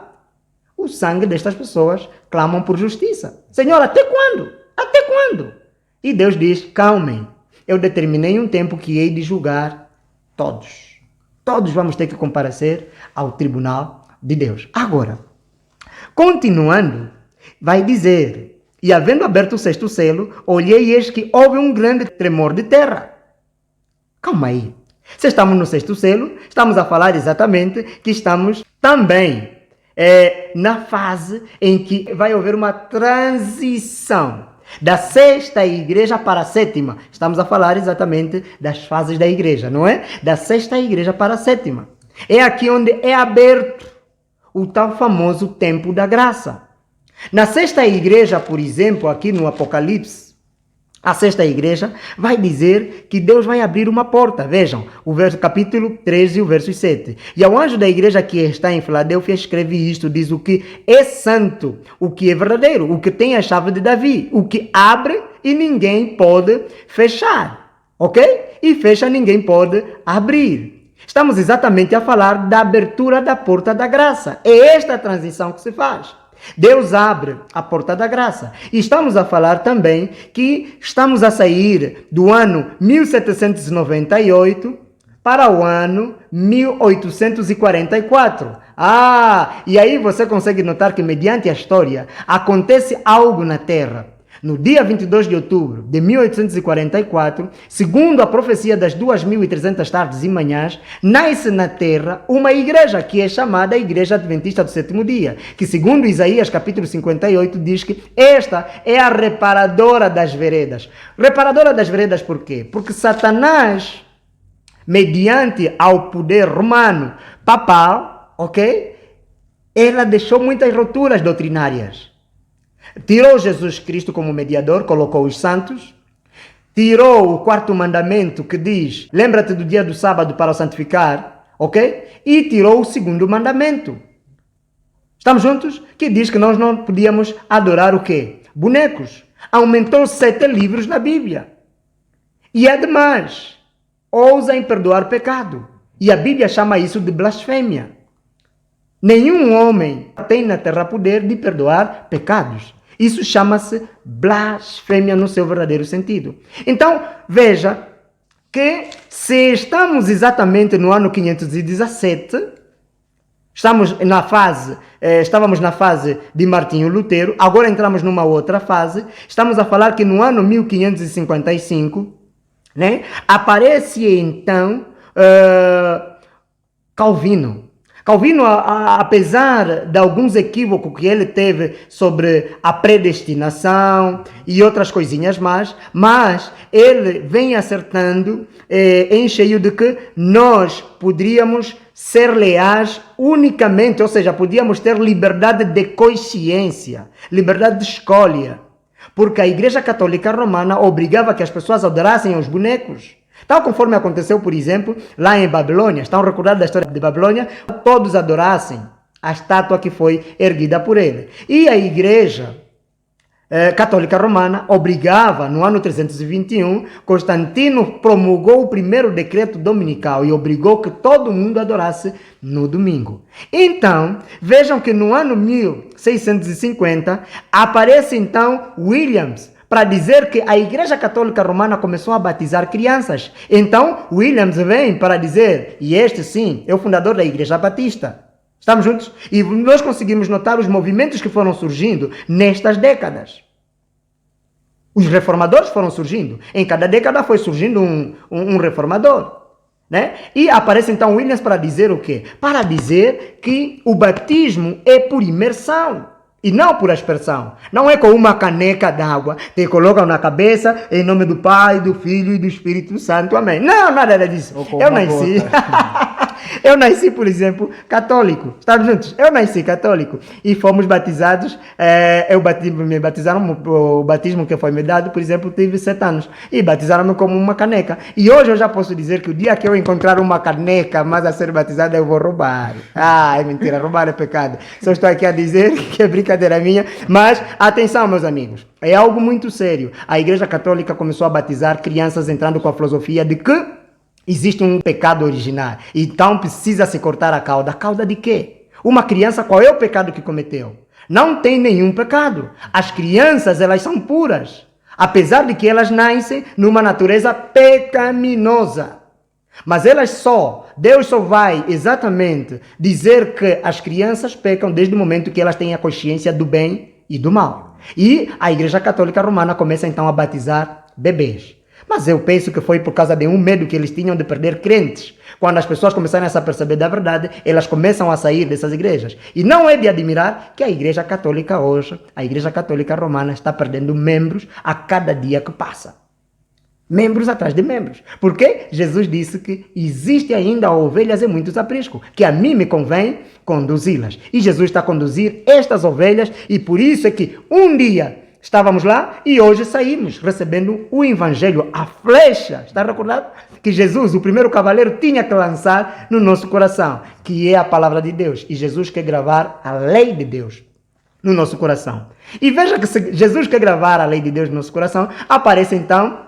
o sangue destas pessoas clamam por justiça. Senhor, até quando? Até quando? E Deus diz, calmem, eu determinei um tempo que hei de julgar todos. Todos vamos ter que comparecer ao tribunal de Deus. Agora, continuando, vai dizer... E havendo aberto o sexto selo, olhei e eis que houve um grande tremor de terra. Calma aí. Se estamos no sexto selo, estamos a falar exatamente que estamos também na fase em que vai haver uma transição da sexta igreja para a sétima. Estamos a falar exatamente das fases da igreja, não é? Da sexta igreja para a sétima. É aqui onde é aberto o tal famoso tempo da graça. Na sexta igreja, por exemplo, aqui no Apocalipse, a sexta igreja vai dizer que Deus vai abrir uma porta. Vejam, o capítulo 13 e o verso 7. E ao anjo da igreja que está em Filadélfia escreve isto, diz o que é santo, o que é verdadeiro, o que tem a chave de Davi, o que abre e ninguém pode fechar, ok? E fecha, ninguém pode abrir. Estamos exatamente a falar da abertura da porta da graça. É esta a transição que se faz. Deus abre a porta da graça. E estamos a falar também que estamos a sair do ano 1798 para o ano 1844. E aí você consegue notar que mediante a história acontece algo na Terra. No dia 22 de outubro de 1844, segundo a profecia das 2.300 tardes e manhãs, nasce na terra uma igreja que é chamada Igreja Adventista do Sétimo Dia, que segundo Isaías capítulo 58 diz que esta é a reparadora das veredas. Reparadora das veredas por quê? Porque Satanás, mediante ao poder romano papal, ok? Ela deixou muitas rupturas doutrinárias. Tirou Jesus Cristo como mediador, colocou os santos. Tirou o quarto mandamento que diz, lembra-te do dia do sábado para o santificar, ok? E tirou o segundo mandamento. Estamos juntos? Que diz que nós não podíamos adorar o quê? Bonecos. Aumentou 7 livros na Bíblia. E ademais, ousa em perdoar pecado. E a Bíblia chama isso de blasfêmia. Nenhum homem tem na terra poder de perdoar pecados. Isso chama-se blasfêmia no seu verdadeiro sentido. Então, veja que se estamos exatamente no ano 517, estávamos na fase de Martinho Lutero, agora entramos numa outra fase, estamos a falar que no ano 1555, né, aparece então Calvino. Calvino, apesar de alguns equívocos que ele teve sobre a predestinação e outras coisinhas mais, mas ele vem acertando em cheio de que nós poderíamos ser leais unicamente, ou seja, podíamos ter liberdade de consciência, liberdade de escolha, porque a Igreja Católica Romana obrigava que as pessoas adorassem aos bonecos. Tal conforme aconteceu, por exemplo, lá em Babilônia. Estão recordados da história de Babilônia? Todos adorassem a estátua que foi erguida por ele. E a Igreja Católica Romana obrigava, no ano 321, Constantino promulgou o primeiro decreto dominical e obrigou que todo mundo adorasse no domingo. Então, vejam que no ano 1650 aparece então Williams para dizer que a Igreja Católica Romana começou a batizar crianças. Então, Williams vem para dizer, e este sim, é o fundador da Igreja Batista. Estamos juntos? E nós conseguimos notar os movimentos que foram surgindo nestas décadas. Os reformadores foram surgindo. Em cada década foi surgindo um reformador. Né? E aparece então Williams para dizer o quê? Para dizer que o batismo é por imersão e não por aspersão. Não é com uma caneca d'água, te colocam na cabeça em nome do Pai, do Filho e do Espírito Santo. Amém. Não, nada disso. Eu nasci. Eu nasci, por exemplo, católico. Estamos juntos? Eu nasci católico. E fomos batizados. Me batizaram, o batismo que foi me dado, por exemplo, tive 7 anos. E batizaram-me como uma caneca. E hoje eu já posso dizer que o dia que eu encontrar uma caneca, mas a ser batizada, eu vou roubar. Ah, é mentira. Roubar é pecado. Só estou aqui a dizer que é brincadeira minha. Mas, atenção, meus amigos. É algo muito sério. A Igreja Católica começou a batizar crianças entrando com a filosofia de que existe um pecado original, então precisa se cortar a cauda. A cauda de quê? Uma criança, qual é o pecado que cometeu? Não tem nenhum pecado. As crianças, elas são puras, apesar de que elas nascem numa natureza pecaminosa. Mas Deus só vai exatamente dizer que as crianças pecam desde o momento que elas têm a consciência do bem e do mal. E a Igreja Católica Romana começa então a batizar bebês. Mas eu penso que foi por causa de um medo que eles tinham de perder crentes. Quando as pessoas começarem a se perceber da verdade, elas começam a sair dessas igrejas. E não é de admirar que a Igreja Católica hoje, a Igreja Católica Romana, está perdendo membros a cada dia que passa. Membros atrás de membros. Porque Jesus disse que existe ainda ovelhas em muitos apriscos, que a mim me convém conduzi-las. E Jesus está a conduzir estas ovelhas, e por isso é que um dia estávamos lá e hoje saímos recebendo o Evangelho, a flecha. Está recordado? Que Jesus, o primeiro cavaleiro, tinha que lançar no nosso coração, que é a palavra de Deus. E Jesus quer gravar a lei de Deus no nosso coração. E veja que se Jesus quer gravar a lei de Deus no nosso coração, aparece então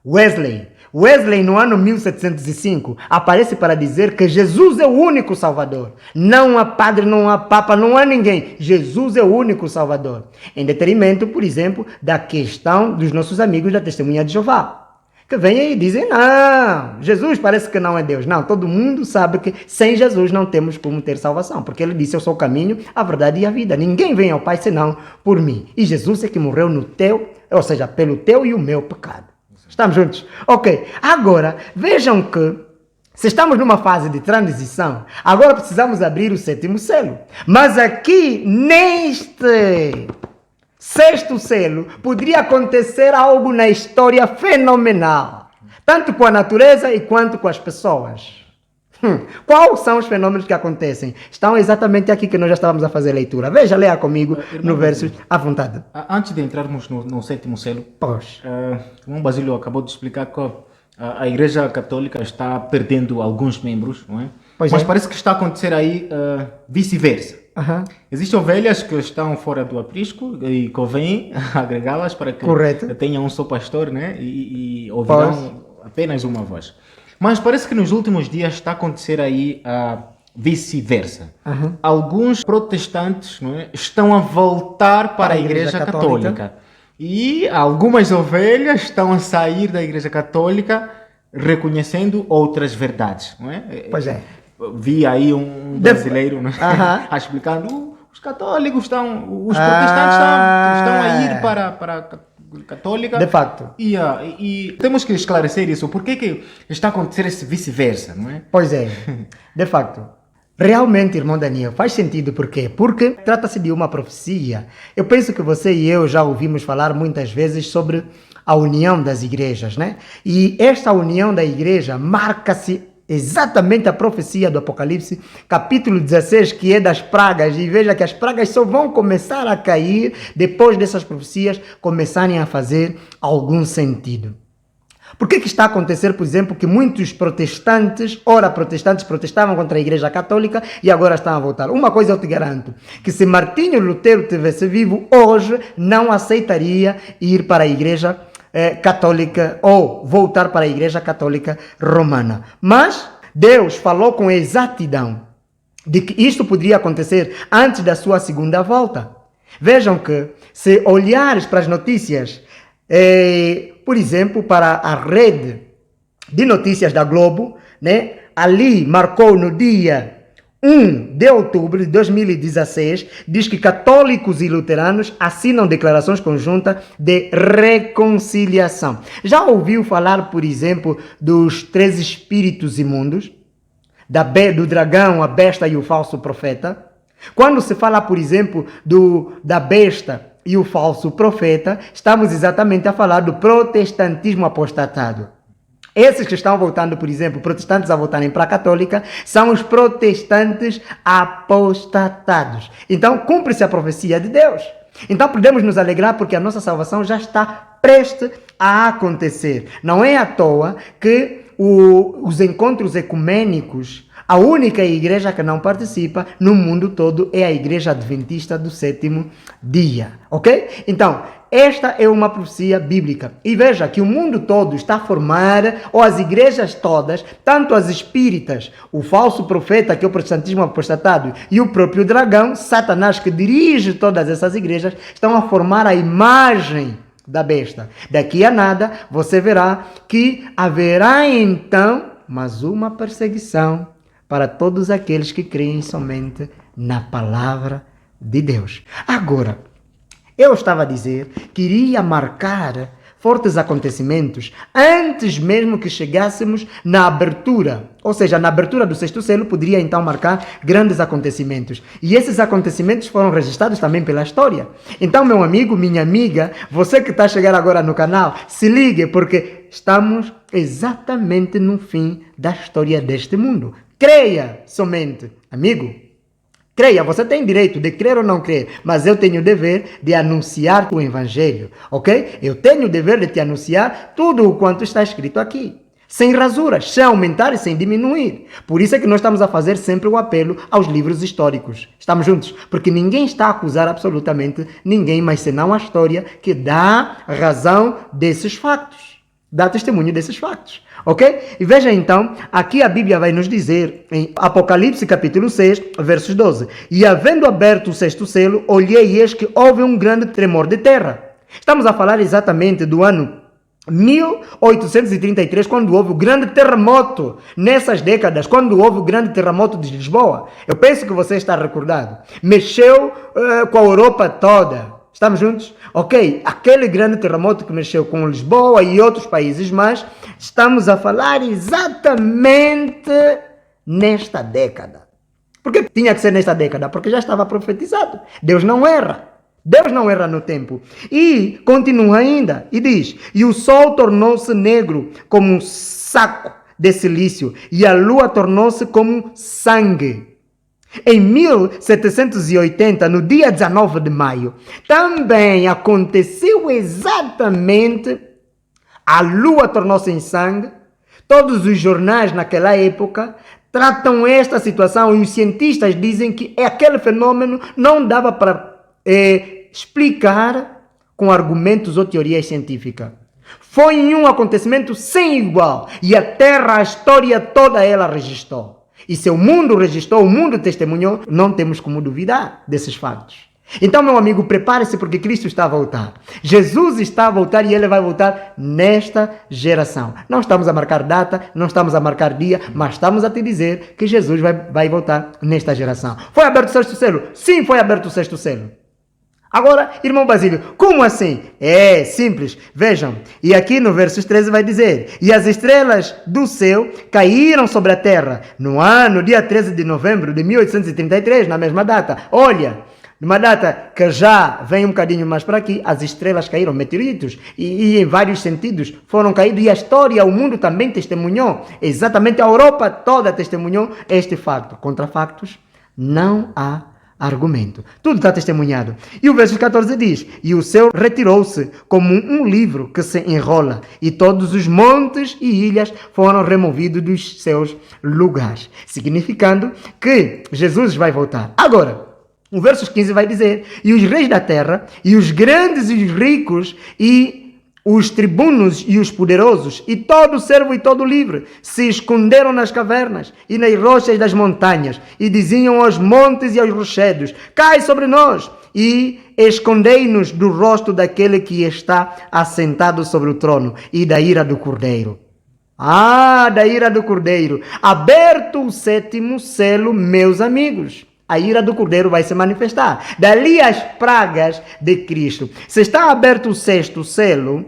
Wesley. Wesley, no ano 1705, aparece para dizer que Jesus é o único Salvador. Não há padre, não há papa, não há ninguém. Jesus é o único Salvador. Em detrimento, por exemplo, da questão dos nossos amigos da Testemunha de Jeová, que vêm e dizem, não, Jesus parece que não é Deus. Não, todo mundo sabe que sem Jesus não temos como ter salvação, porque ele disse, eu sou o caminho, a verdade e a vida. Ninguém vem ao Pai senão por mim. E Jesus é que morreu pelo teu e o meu pecado. Estamos juntos? Ok. Agora, vejam que se estamos numa fase de transição, agora precisamos abrir o 7º selo. Mas aqui, neste 6º selo, poderia acontecer algo na história fenomenal. Tanto com a natureza e quanto com as pessoas. Quais são os fenômenos que acontecem? Estão exatamente aqui que nós já estávamos a fazer leitura. Veja, leia comigo no verso à vontade. Antes de entrarmos no 7º selo, o Basílio acabou de explicar que a Igreja Católica está perdendo alguns membros, não é? Mas parece que está a acontecer aí vice-versa. Existem ovelhas que estão fora do aprisco e convém agregá-las para que tenham um só pastor, né? E ouvirão apenas uma voz. Mas parece que nos últimos dias está a acontecer aí vice-versa. Alguns protestantes, não é, estão a voltar para a Igreja Católica. E algumas ovelhas estão a sair da Igreja Católica reconhecendo outras verdades. Não é? Pois é. Vi aí um brasileiro explicando os católicos os protestantes estão a ir para católica. De facto. E temos que esclarecer isso. Por que está a acontecer esse vice-versa, não é? Pois é. De facto. Realmente, irmão Daniel, faz sentido. Por quê? Porque trata-se de uma profecia. Eu penso que você e eu já ouvimos falar muitas vezes sobre a união das igrejas, né? E esta união da igreja marca-se exatamente a profecia do Apocalipse, capítulo 16, que é das pragas. E veja que as pragas só vão começar a cair depois dessas profecias começarem a fazer algum sentido. Por que está a acontecer, por exemplo, que muitos protestantes protestavam contra a Igreja Católica e agora estão a voltar? Uma coisa eu te garanto, que se Martinho Lutero tivesse vivo, hoje não aceitaria ir para a Igreja Católica ou voltar para a Igreja Católica Romana. Mas Deus falou com exatidão de que isto poderia acontecer antes da sua segunda volta. Vejam que, se olhares para as notícias por exemplo, para a rede de notícias da Globo, né? Ali marcou no dia 1 de outubro de 2016, diz que católicos e luteranos assinam declarações conjuntas de reconciliação. Já ouviu falar, por exemplo, dos 3 espíritos imundos? Do dragão, a besta e o falso profeta? Quando se fala, por exemplo, da besta e o falso profeta, estamos exatamente a falar do protestantismo apostatado. Esses que estão voltando, por exemplo, protestantes a voltarem para a católica, são os protestantes apostatados. Então, cumpre-se a profecia de Deus. Então, podemos nos alegrar porque a nossa salvação já está prestes a acontecer. Não é à toa que os encontros ecumênicos, a única igreja que não participa no mundo todo é a Igreja Adventista do Sétimo Dia, ok? Então, esta é uma profecia bíblica. E veja que o mundo todo está a formar, ou as igrejas todas, tanto as espíritas, o falso profeta, que é o protestantismo apostatado, e o próprio dragão, Satanás, que dirige todas essas igrejas, estão a formar a imagem da besta. Daqui a nada, você verá que haverá então mais uma perseguição para todos aqueles que creem somente na palavra de Deus. Agora, eu estava a dizer que iria marcar fortes acontecimentos antes mesmo que chegássemos na abertura. Ou seja, na abertura do 6º selo poderia então marcar grandes acontecimentos. E esses acontecimentos foram registrados também pela história. Então, meu amigo, minha amiga, você que está a chegar agora no canal, se ligue porque estamos exatamente no fim da história deste mundo. Creia somente, amigo. Creia, você tem direito de crer ou não crer, mas eu tenho o dever de anunciar o Evangelho, ok? Eu tenho o dever de te anunciar tudo o quanto está escrito aqui, sem rasuras, sem aumentar e sem diminuir. Por isso é que nós estamos a fazer sempre o apelo aos livros históricos. Estamos juntos? Porque ninguém está a acusar absolutamente ninguém, mas senão a história que dá razão desses factos, dá testemunho desses factos. Ok? E veja então, aqui a Bíblia vai nos dizer, em Apocalipse capítulo 6, versos 12. E havendo aberto o 6º selo, olhei e eis que houve um grande tremor de terra. Estamos a falar exatamente do ano 1833, quando houve o grande terremoto, nessas décadas, quando houve o grande terremoto de Lisboa. Eu penso que você está recordado. Mexeu com a Europa toda. Estamos juntos? Ok, aquele grande terremoto que mexeu com Lisboa e outros países mais, estamos a falar exatamente nesta década. Por que tinha que ser nesta década? Porque já estava profetizado. Deus não erra. Deus não erra no tempo. E continua ainda, e diz, e o sol tornou-se negro como um saco de silício, e a lua tornou-se como sangue. Em 1780, no dia 19 de maio, também aconteceu exatamente, a lua tornou-se em sangue. Todos os jornais naquela época tratam esta situação e os cientistas dizem que aquele fenômeno não dava para explicar com argumentos ou teorias científicas. Foi um acontecimento sem igual e a Terra, a história toda ela registrou. E se o mundo registrou, o mundo testemunhou, não temos como duvidar desses fatos. Então, meu amigo, prepare-se porque Cristo está a voltar. Jesus está a voltar e Ele vai voltar nesta geração. Não estamos a marcar data, não estamos a marcar dia, mas estamos a te dizer que Jesus vai voltar nesta geração. Foi aberto o 6º selo? Sim, foi aberto o 6º selo. Agora, irmão Basílio, como assim? É simples, vejam, e aqui no verso 13 vai dizer, e as estrelas do céu caíram sobre a terra no dia 13 de novembro de 1833, na mesma data. Olha, numa data que já vem um bocadinho mais para aqui, as estrelas caíram, meteoritos, e em vários sentidos foram caídos, e a história, o mundo também testemunhou, exatamente a Europa toda testemunhou este facto. Contra factos, não há argumento. Tudo está testemunhado. E o verso 14 diz, e o céu retirou-se como um livro que se enrola, e todos os montes e ilhas foram removidos dos seus lugares. Significando que Jesus vai voltar. Agora, o verso 15 vai dizer, e os reis da terra, e os grandes e os ricos, e os tribunos e os poderosos, e todo servo e todo livre, se esconderam nas cavernas e nas rochas das montanhas, e diziam aos montes e aos rochedos, cai sobre nós, e escondei-nos do rosto daquele que está assentado sobre o trono e da ira do Cordeiro. Da ira do Cordeiro. Aberto o sétimo selo, meus amigos, a ira do Cordeiro vai se manifestar. Dali as pragas de Cristo. Se está aberto o sexto selo,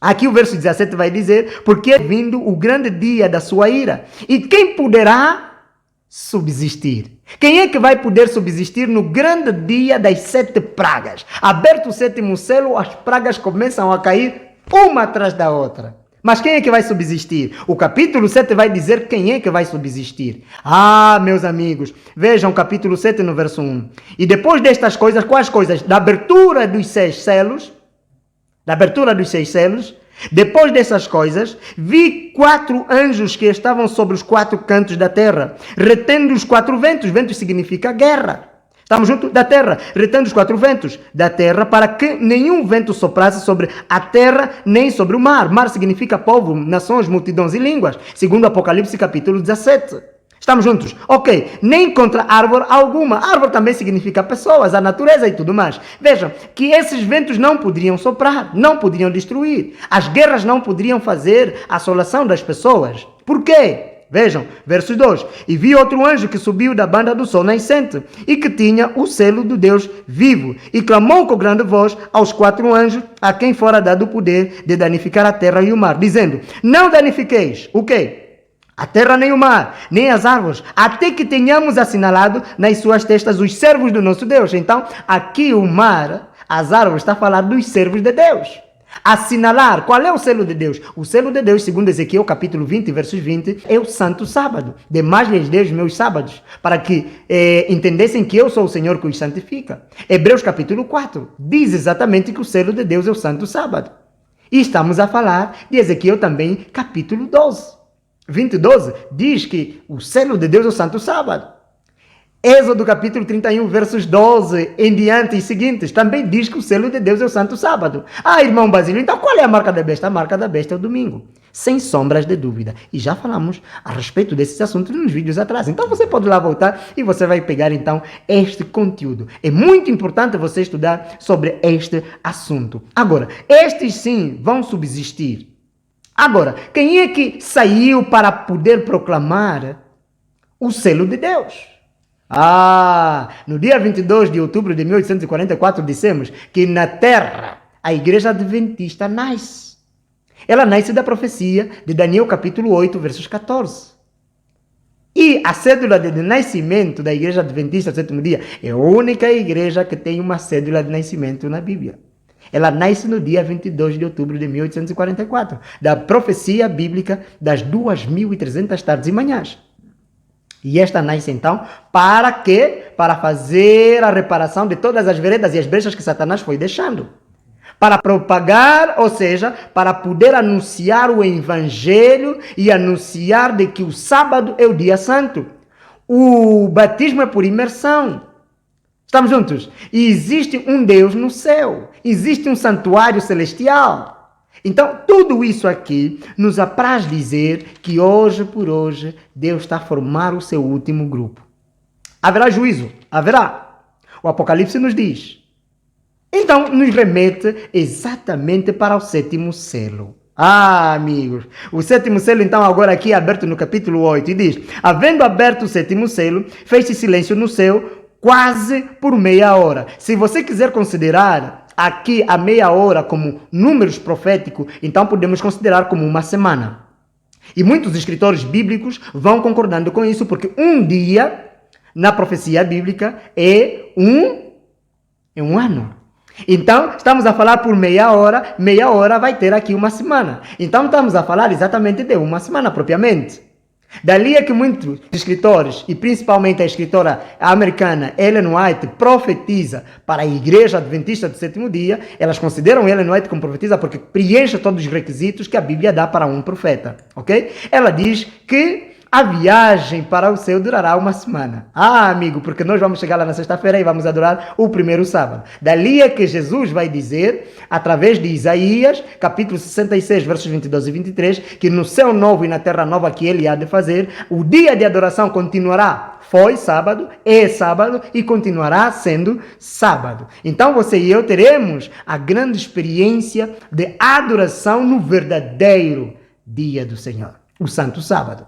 aqui o verso 17 vai dizer, porque é vindo o grande dia da sua ira. E quem poderá subsistir? Quem é que vai poder subsistir no grande dia das 7 pragas? Aberto o sétimo selo, as pragas começam a cair uma atrás da outra. Mas quem é que vai subsistir? O capítulo 7 vai dizer quem é que vai subsistir. Meus amigos, vejam o capítulo 7 no verso 1. E depois destas coisas, quais coisas? Da abertura dos 6 selos, depois dessas coisas, vi 4 anjos que estavam sobre os 4 cantos da terra, retendo os 4 ventos. Ventos significa guerra. Estamos juntos? Da terra, retendo os 4 ventos da terra, para que nenhum vento soprasse sobre a terra, nem sobre o mar. Mar significa povo, nações, multidões e línguas, segundo Apocalipse capítulo 17. Estamos juntos? Ok. Nem contra árvore alguma. Árvore também significa pessoas, a natureza e tudo mais. Vejam que esses ventos não poderiam soprar, não poderiam destruir. As guerras não poderiam fazer a assolação das pessoas. Por quê? Vejam, verso 2. E vi outro anjo que subiu da banda do sol nascente, e que tinha o selo do Deus vivo, e clamou com grande voz aos 4 anjos, a quem fora dado o poder de danificar a terra e o mar, dizendo: não danifiqueis, o quê? A terra nem o mar, nem as árvores, até que tenhamos assinalado nas suas testas os servos do nosso Deus. Então, aqui o mar, as árvores, está a falar dos servos de Deus. Assinalar, qual é o selo de Deus? O selo de Deus, segundo Ezequiel capítulo 20, versos 20, é o santo sábado. Demais lhes dei os meus sábados, para que entendessem que eu sou o Senhor que os santifica. Hebreus capítulo 4 diz exatamente que o selo de Deus é o santo sábado. E estamos a falar de Ezequiel também, capítulo 12. 20:12 diz que o selo de Deus é o santo sábado. Êxodo capítulo 31, versos 12 em diante e seguintes, também diz que o selo de Deus é o santo sábado. Irmão Basílio, então qual é a marca da besta? A marca da besta é o domingo, sem sombras de dúvida. E já falamos a respeito desses assuntos nos vídeos atrás. Então você pode lá voltar e você vai pegar então este conteúdo. É muito importante você estudar sobre este assunto. Agora, estes sim vão subsistir. Agora, quem é que saiu para poder proclamar o selo de Deus? No dia 22 de outubro de 1844 dissemos que na terra a igreja adventista nasce. Ela nasce da profecia de Daniel capítulo 8, versos 14. E a cédula de nascimento da igreja adventista do sétimo dia é a única igreja que tem uma cédula de nascimento na Bíblia. Ela nasce no dia 22 de outubro de 1844, da profecia bíblica das 2.300 tardes e manhãs. E esta nasce então para quê? Para fazer a reparação de todas as veredas e as brechas que Satanás foi deixando. Para propagar, ou seja, para poder anunciar o evangelho e anunciar de que o sábado é o dia santo. O batismo é por imersão. Estamos juntos? E existe um Deus no céu. Existe um santuário celestial. Então, tudo isso aqui nos apraz dizer que hoje por hoje Deus está a formar o seu último grupo. Haverá juízo? Haverá. O Apocalipse nos diz. Então, nos remete exatamente para o sétimo selo. Amigos, o sétimo selo então agora aqui é aberto no capítulo 8 e diz: havendo aberto o sétimo selo, fez-se silêncio no céu quase por meia hora. Se você quiser considerar aqui a meia hora como números proféticos, então podemos considerar como uma semana. E muitos escritores bíblicos vão concordando com isso, porque um dia, na profecia bíblica, é um ano. Então, estamos a falar por meia hora vai ter aqui uma semana. Então, estamos a falar exatamente de uma semana propriamente. Dali é que muitos escritores, e principalmente a escritora americana Ellen White, profetiza para a igreja adventista do sétimo dia. Elas consideram Ellen White como profetisa porque preenche todos os requisitos que a Bíblia dá para um profeta, ok? Ela diz que a viagem para o céu durará uma semana. Ah, amigo, porque nós vamos chegar lá na sexta-feira e vamos adorar o primeiro sábado. Dali é que Jesus vai dizer, através de Isaías, capítulo 66, versos 22 e 23, que no céu novo e na terra nova que ele há de fazer, o dia de adoração continuará. Foi sábado, é sábado e continuará sendo sábado. Então você e eu teremos a grande experiência de adoração no verdadeiro dia do Senhor, o Santo Sábado.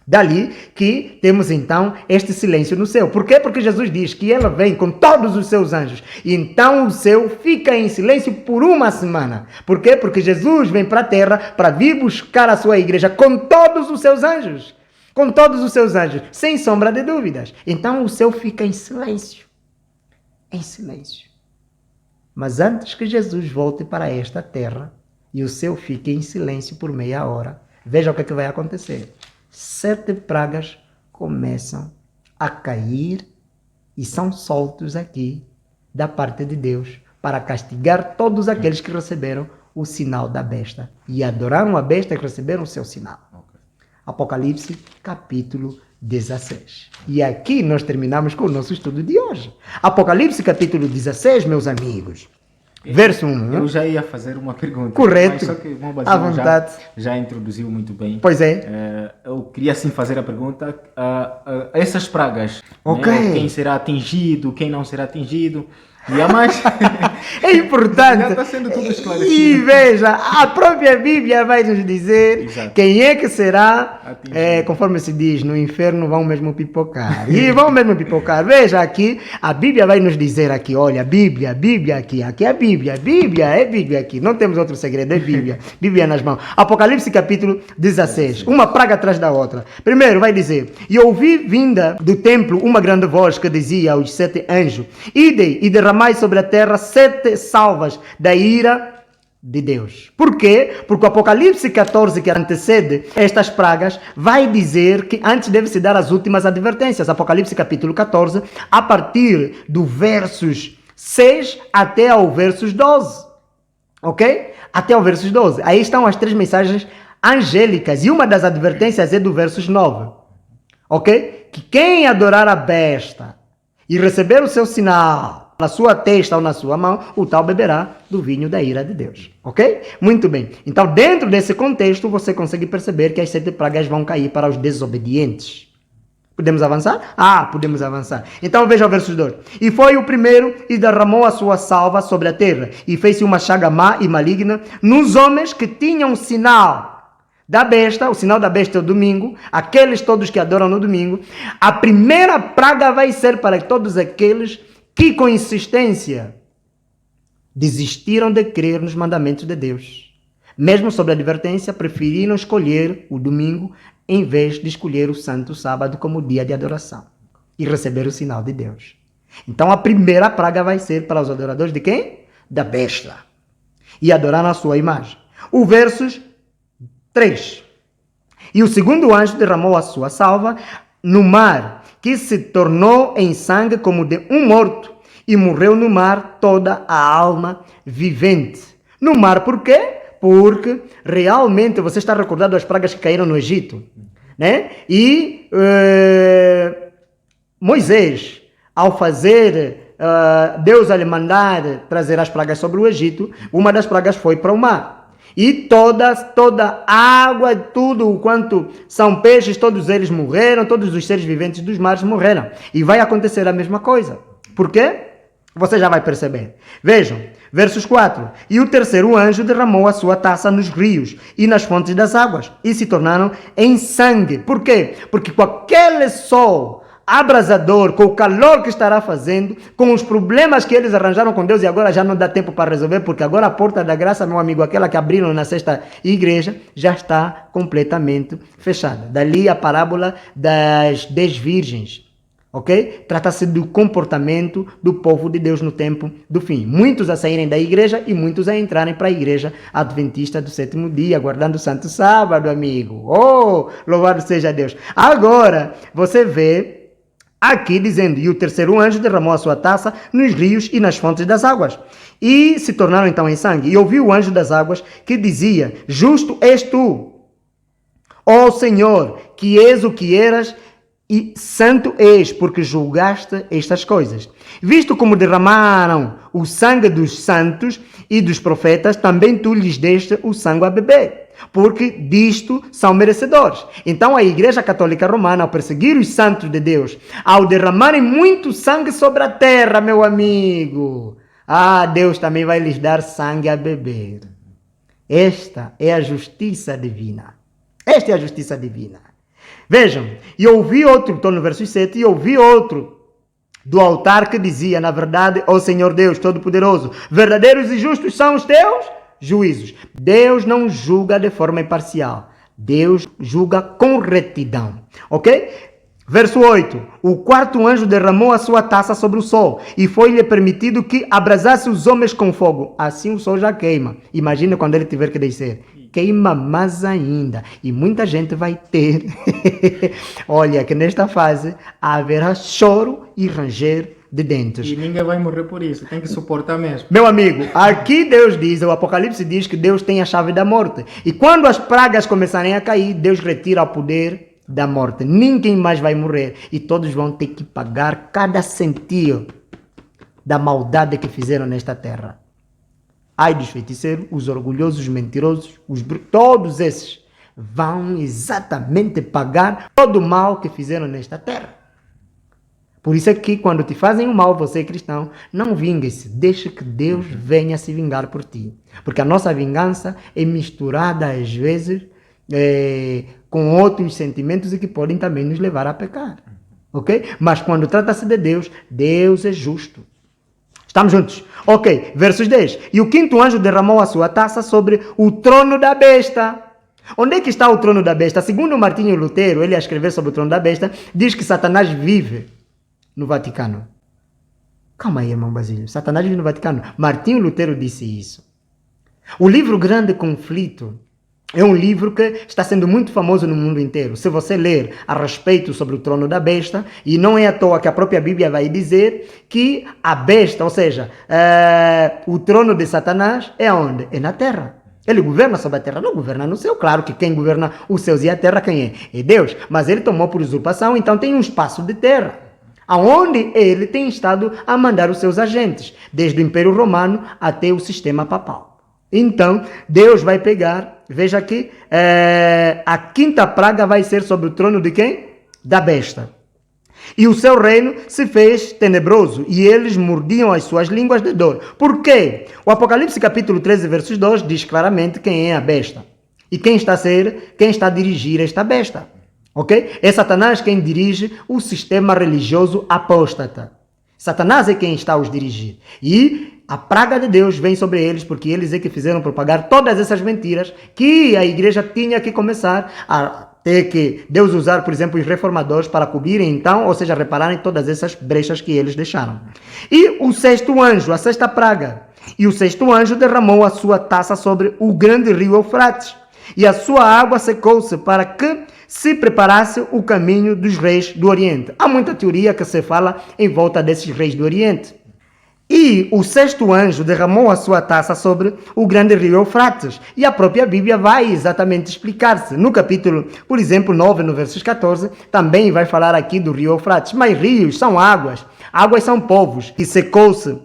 Dali que temos então este silêncio no céu. Por quê? Porque Jesus diz que ele vem com todos os seus anjos. E então o céu fica em silêncio por uma semana. Por quê? Porque Jesus vem para a terra para vir buscar a sua igreja com todos os seus anjos. Com todos os seus anjos, sem sombra de dúvidas. Então o céu fica em silêncio. Em silêncio. Mas antes que Jesus volte para esta terra e o céu fique em silêncio por meia hora, veja o que é que vai acontecer. 7 pragas começam a cair e são soltos aqui da parte de Deus para castigar todos aqueles que receberam o sinal da besta e adoraram a besta e receberam o seu sinal. Apocalipse, capítulo 16. E aqui nós terminamos com o nosso estudo de hoje. Apocalipse, capítulo 16, meus amigos. Verso 1. Eu já ia fazer uma pergunta. Correto. Mas só que o irmão À Basílio vontade. já introduziu muito bem. Pois é. Eu queria sim fazer a pergunta. Essas pragas, Ok. né, quem será atingido, quem não será atingido. E a mais... É importante. Já está sendo tudo esclarecido. E veja, a própria Bíblia vai nos dizer Exato. quem é que será, Atingido. conforme se diz, no inferno vão mesmo pipocar. E vão mesmo pipocar. Veja aqui, a Bíblia vai nos dizer aqui, olha, Bíblia aqui é a Bíblia aqui. Não temos outro segredo, é Bíblia. Bíblia nas mãos. Apocalipse capítulo 16. Uma praga atrás da outra. Primeiro vai dizer, e ouvi vinda do templo uma grande voz que dizia aos 7 anjos, idem e derramai sobre a terra 7 salvas da ira de Deus. Por quê? Porque o Apocalipse 14, que antecede estas pragas, vai dizer que antes deve-se dar as últimas advertências. Apocalipse capítulo 14, a partir do versos 6 até ao versos 12. Ok? Até ao versos 12. Aí estão as 3 mensagens angélicas. E uma das advertências é do versos 9. Ok? Que quem adorar a besta e receber o seu sinal na sua testa ou na sua mão, o tal beberá do vinho da ira de Deus. Ok? Muito bem. Então, dentro desse contexto, você consegue perceber que as 7 pragas vão cair para os desobedientes. Podemos avançar? Podemos avançar. Então, veja o verso 2. E foi o primeiro e derramou a sua salva sobre a terra, e fez-se uma chaga má e maligna nos homens que tinham o sinal da besta. O sinal da besta é o domingo, aqueles todos que adoram no domingo. A primeira praga vai ser para todos aqueles que com insistência desistiram de crer nos mandamentos de Deus. Mesmo sob a advertência, preferiram escolher o domingo em vez de escolher o santo sábado como dia de adoração e receber o sinal de Deus. Então a primeira praga vai ser para os adoradores de quem? Da besta. E adorar a sua imagem. O versos 3. E o segundo anjo derramou a sua salva no mar, que se tornou em sangue como de um morto, e morreu no mar toda a alma vivente. No mar, por quê? Porque realmente você está recordado das pragas que caíram no Egito, né? E Moisés, ao fazer Deus a lhe mandar trazer as pragas sobre o Egito, uma das pragas foi para o mar. E toda água, tudo o quanto são peixes, todos eles morreram, todos os seres viventes dos mares morreram. E vai acontecer a mesma coisa. Por quê? Você já vai perceber. Vejam, versos 4. E o terceiro anjo derramou a sua taça nos rios e nas fontes das águas, e se tornaram em sangue. Por quê? Porque com aquele sol abrasador, com o calor que estará fazendo, com os problemas que eles arranjaram com Deus, e agora já não dá tempo para resolver, porque agora a porta da graça, meu amigo, aquela que abriram na sexta igreja, já está completamente fechada. Dali a parábola das 10 virgens. Ok? Trata-se do comportamento do povo de Deus no tempo do fim. Muitos a saírem da igreja e muitos a entrarem para a igreja adventista do 7º dia, guardando o santo sábado, amigo. Oh, louvado seja Deus. Agora, você vê aqui dizendo, e o terceiro anjo derramou a sua taça nos rios e nas fontes das águas, e se tornaram então em sangue. E ouviu o anjo das águas que dizia, justo és tu, Ó Senhor, que és o que eras e santo és, porque julgaste estas coisas. Visto como derramaram o sangue dos santos e dos profetas, também tu lhes deste o sangue a beber, porque disto são merecedores. Então a Igreja Católica Romana, ao perseguir os santos de Deus, ao derramarem muito sangue sobre a terra, meu amigo, Deus também vai lhes dar sangue a beber. Esta é a justiça divina. Esta é a justiça divina. Vejam, e ouvi outro, estou no verso 7, e ouvi outro do altar que dizia, na verdade, ó Senhor Deus Todo-Poderoso, verdadeiros e justos são os teus juízos. Deus não julga de forma imparcial. Deus julga com retidão. Ok? Verso 8. O quarto anjo derramou a sua taça sobre o sol e foi-lhe permitido que abrasasse os homens com fogo. Assim o sol já queima. Imagina quando ele tiver que descer. Queima mais ainda. E muita gente vai ter. Olha, que nesta fase haverá choro e ranger de dentes. E ninguém vai morrer por isso, tem que suportar mesmo. Meu amigo, aqui Deus diz, o Apocalipse diz que Deus tem a chave da morte. E quando as pragas começarem a cair, Deus retira o poder da morte. Ninguém mais vai morrer. E todos vão ter que pagar cada centio da maldade que fizeram nesta terra. Ai dos feiticeiros, os orgulhosos, os mentirosos, todos esses vão exatamente pagar todo o mal que fizeram nesta terra. Por isso é que quando te fazem o mal, você cristão, não vingue-se, deixa que Deus venha se vingar por ti. Porque a nossa vingança é misturada às vezes com outros sentimentos e que podem também nos levar a pecar. Ok? Mas quando trata-se de Deus, Deus é justo. Estamos juntos? Ok, versos 10. E o quinto anjo derramou a sua taça sobre o trono da besta. Onde é que está o trono da besta? Segundo Martinho Lutero, ele a escrever sobre o trono da besta, diz que Satanás vive no Vaticano. Calma aí, irmão Basílio. Satanás vive no Vaticano. Martinho Lutero disse isso. O livro Grande Conflito é um livro que está sendo muito famoso no mundo inteiro. Se você ler a respeito sobre o trono da besta, e não é à toa que a própria Bíblia vai dizer que a besta, ou seja, o trono de Satanás é onde? É na terra. Ele governa sobre a terra, não governa no céu. Claro que quem governa os céus e a terra, quem é? É Deus. Mas ele tomou por usurpação, então tem um espaço de terra, aonde ele tem estado a mandar os seus agentes, desde o Império Romano até o sistema papal. Então, Deus vai pegar, veja aqui, a quinta praga vai ser sobre o trono de quem? Da besta. E o seu reino se fez tenebroso, e eles mordiam as suas línguas de dor. Por quê? O Apocalipse capítulo 13, versos 2, diz claramente quem é a besta. E quem está a dirigir esta besta. Ok? É Satanás quem dirige o sistema religioso apóstata. Satanás é quem está a os dirigir. E a praga de Deus vem sobre eles, porque eles é que fizeram propagar todas essas mentiras que a igreja tinha que começar a ter que Deus usar, por exemplo, os reformadores para cobrirem então, ou seja, repararem todas essas brechas que eles deixaram. E o sexto anjo, a sexta praga. E o sexto anjo derramou a sua taça sobre o grande rio Eufrates, e a sua água secou-se para que se preparasse o caminho dos reis do Oriente. Há muita teoria que se fala em volta desses reis do Oriente. E o sexto anjo derramou a sua taça sobre o grande rio Eufrates. E a própria Bíblia vai exatamente explicar-se. No capítulo, por exemplo, 9, no versos 14, também vai falar aqui do rio Eufrates. Mas rios são águas, águas são povos. E secou-se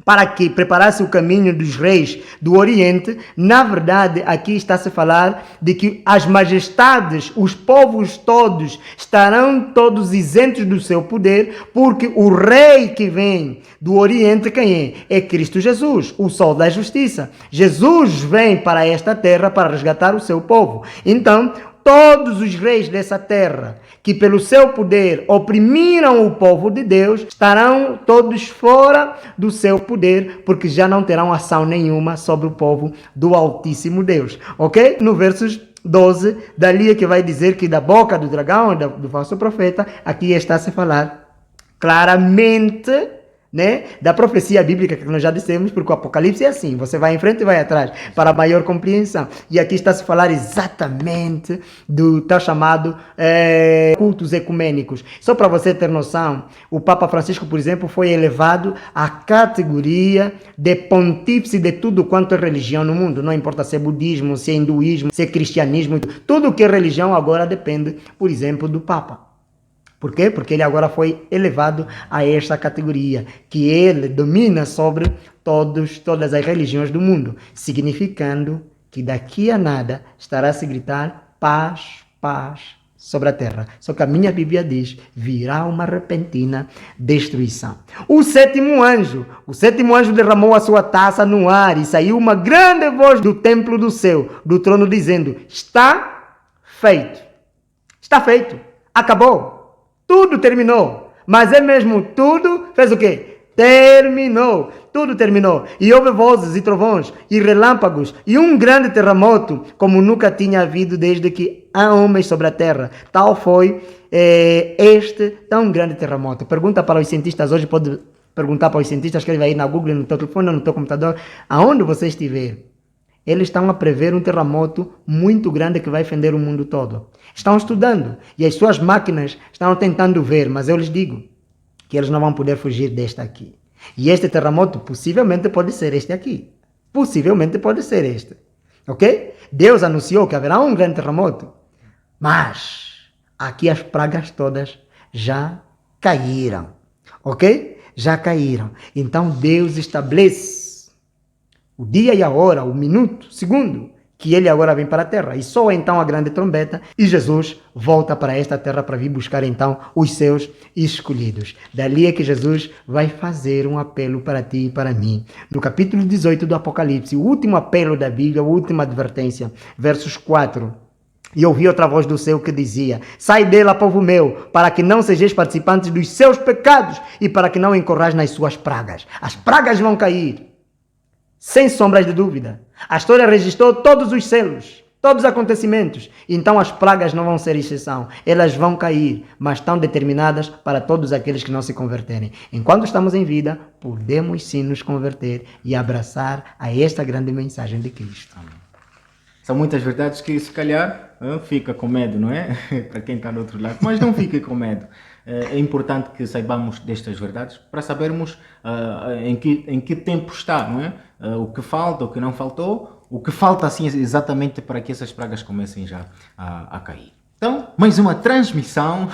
para que preparasse o caminho dos reis do Oriente. Na verdade, aqui está-se a falar de que as majestades, os povos todos, estarão todos isentos do seu poder, porque o rei que vem do Oriente, quem é? É Cristo Jesus, o sol da justiça. Jesus vem para esta terra para resgatar o seu povo. Então, todos os reis dessa terra, que pelo seu poder oprimiram o povo de Deus, estarão todos fora do seu poder, porque já não terão ação nenhuma sobre o povo do Altíssimo Deus. Ok? No versos 12, dali é que vai dizer que da boca do dragão, do falso profeta, aqui está a se falar claramente né, da profecia bíblica que nós já dissemos, porque o Apocalipse é assim, você vai em frente e vai atrás, para maior compreensão. E aqui está a se falar exatamente do tal chamado cultos ecumênicos. Só para você ter noção, o Papa Francisco, por exemplo, foi elevado à categoria de pontífice de tudo quanto é religião no mundo. Não importa se é budismo, se é hinduísmo, se é cristianismo, tudo que é religião agora depende, por exemplo, do Papa. Por quê? Porque ele agora foi elevado a esta categoria, que ele domina sobre todas as religiões do mundo, significando que daqui a nada estará a se gritar paz, paz sobre a terra. Só que a minha Bíblia diz, virá uma repentina destruição. O sétimo anjo derramou a sua taça no ar e saiu uma grande voz do templo do céu, do trono, dizendo, está feito, acabou. Tudo terminou, mas é mesmo tudo, fez o quê? Terminou, tudo terminou. E houve vozes e trovões e relâmpagos e um grande terremoto, como nunca tinha havido desde que há homens sobre a terra. Tal foi este tão grande terremoto. Pergunta para os cientistas hoje, pode perguntar para os cientistas, escreve aí na Google, no teu telefone, no teu computador, aonde você estiver. Eles estão a prever um terremoto muito grande que vai fender o mundo todo. Estão estudando e as suas máquinas estão tentando ver, mas eu lhes digo que eles não vão poder fugir deste aqui. E este terremoto possivelmente pode ser este aqui. Possivelmente pode ser este. Ok? Deus anunciou que haverá um grande terremoto, mas aqui as pragas todas já caíram. Ok? Já caíram. Então Deus estabelece o dia e a hora, o minuto, segundo, que ele agora vem para a terra. E soa então a grande trombeta e Jesus volta para esta terra para vir buscar então os seus escolhidos. Dali é que Jesus vai fazer um apelo para ti e para mim. No capítulo 18 do Apocalipse, o último apelo da Bíblia, a última advertência, versos 4. E ouvi outra voz do céu que dizia, sai dela, povo meu, para que não sejais participantes dos seus pecados e para que não incorrais nas suas pragas. As pragas vão cair. Sem sombras de dúvida. A história registrou todos os selos, todos os acontecimentos. Então as pragas não vão ser exceção. Elas vão cair, mas estão determinadas para todos aqueles que não se converterem. Enquanto estamos em vida, podemos sim nos converter e abraçar a esta grande mensagem de Cristo. São muitas verdades que se calhar fica com medo, não é? Para quem está do outro lado. Mas não fique com medo. É importante que saibamos destas verdades para sabermos em que tempo está, não é? O que falta, o que não faltou, o que falta assim exatamente para que essas pragas comecem já a cair. Então, mais uma transmissão,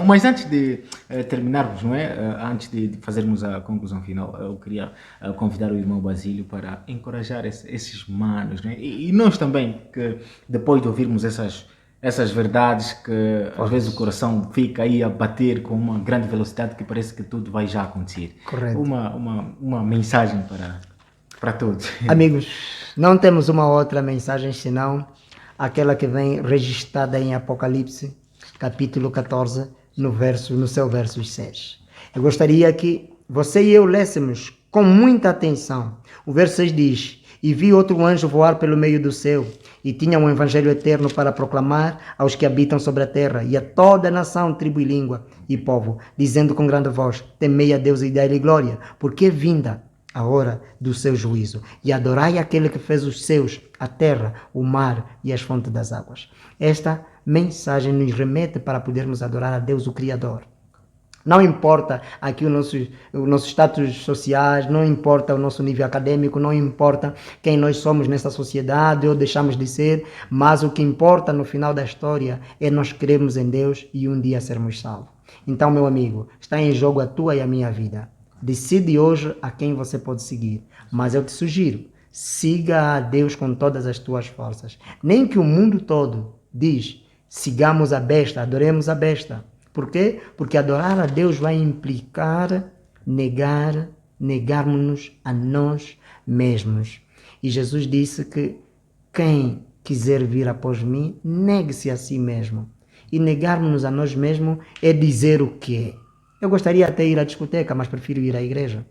mas antes de terminarmos, não é? Antes de fazermos a conclusão final, eu queria convidar o irmão Basílio para encorajar esses manos, não é? E nós também, que depois de ouvirmos essas verdades, que às vezes o coração fica aí a bater com uma grande velocidade que parece que tudo vai já acontecer. Correto. Uma mensagem para todos. Amigos, não temos uma outra mensagem senão aquela que vem registrada em Apocalipse, capítulo 14, no seu verso 6. Eu gostaria que você e eu lêssemos com muita atenção. O verso 6 diz, e vi outro anjo voar pelo meio do céu, e tinha um evangelho eterno para proclamar aos que habitam sobre a terra, e a toda nação, tribo e língua e povo, dizendo com grande voz, temei a Deus e dai-lhe glória, porque é vinda a hora do seu juízo, e adorai aquele que fez os céus, a terra, o mar e as fontes das águas. Esta mensagem nos remete para podermos adorar a Deus, o Criador. Não importa aqui o nosso status sociais, não importa o nosso nível acadêmico, não importa quem nós somos nessa sociedade ou deixamos de ser, mas o que importa no final da história é nós crermos em Deus e um dia sermos salvos. Então, meu amigo, está em jogo a tua e a minha vida. Decide hoje a quem você pode seguir, mas eu te sugiro, siga a Deus com todas as tuas forças. Nem que o mundo todo diz, sigamos a besta, adoremos a besta. Por quê? Porque adorar a Deus vai implicar negarmos-nos a nós mesmos. E Jesus disse que quem quiser vir após mim, negue-se a si mesmo. E negarmos-nos a nós mesmos é dizer o quê? Eu gostaria até de ir à discoteca, mas prefiro ir à igreja.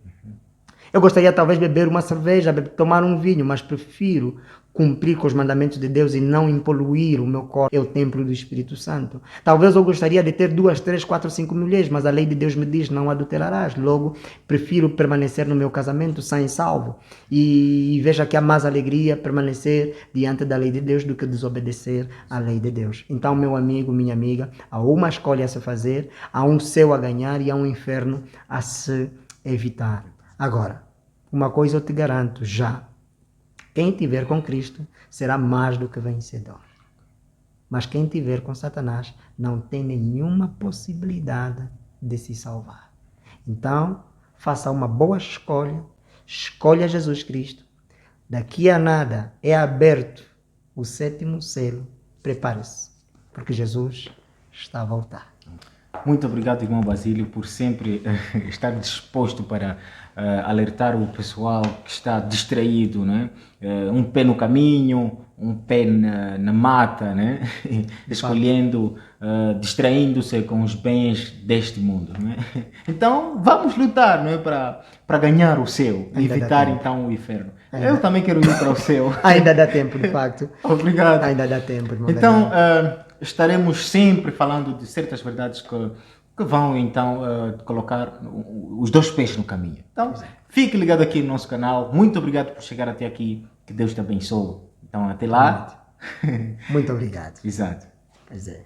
Eu gostaria talvez de beber uma cerveja, tomar um vinho, mas prefiro cumprir com os mandamentos de Deus e não poluir o meu corpo, é o templo do Espírito Santo. Talvez eu gostaria de ter 2, 3, 4, 5 mulheres, mas a lei de Deus me diz, não adulterarás. Logo, prefiro permanecer no meu casamento sã e salvo. E veja que há mais alegria permanecer diante da lei de Deus do que desobedecer à lei de Deus. Então, meu amigo, minha amiga, há uma escolha a se fazer, há um céu a ganhar e há um inferno a se evitar. Agora, uma coisa eu te garanto já. Quem tiver com Cristo será mais do que vencedor. Mas quem tiver com Satanás não tem nenhuma possibilidade de se salvar. Então, faça uma boa escolha. Escolha Jesus Cristo. Daqui a nada é aberto o 7º selo. Prepare-se, porque Jesus está a voltar. Muito obrigado, irmão Basílio, por sempre estar disposto para alertar o pessoal que está distraído, né? Um pé no caminho, um pé na mata, né? Escolhendo, distraindo-se com os bens deste mundo, né? Então, vamos lutar, né? Para ganhar o céu, evitar então o inferno. Eu também quero ir para o céu. Ainda dá tempo, de facto. Obrigado. Ainda dá tempo, irmão. Então, estaremos sempre falando de certas verdades que vão então colocar os 2 pés no caminho. Então, fique ligado aqui no nosso canal. Muito obrigado por chegar até aqui. Que Deus te abençoe. Então, até lá. Muito obrigado. Exato. Pois é.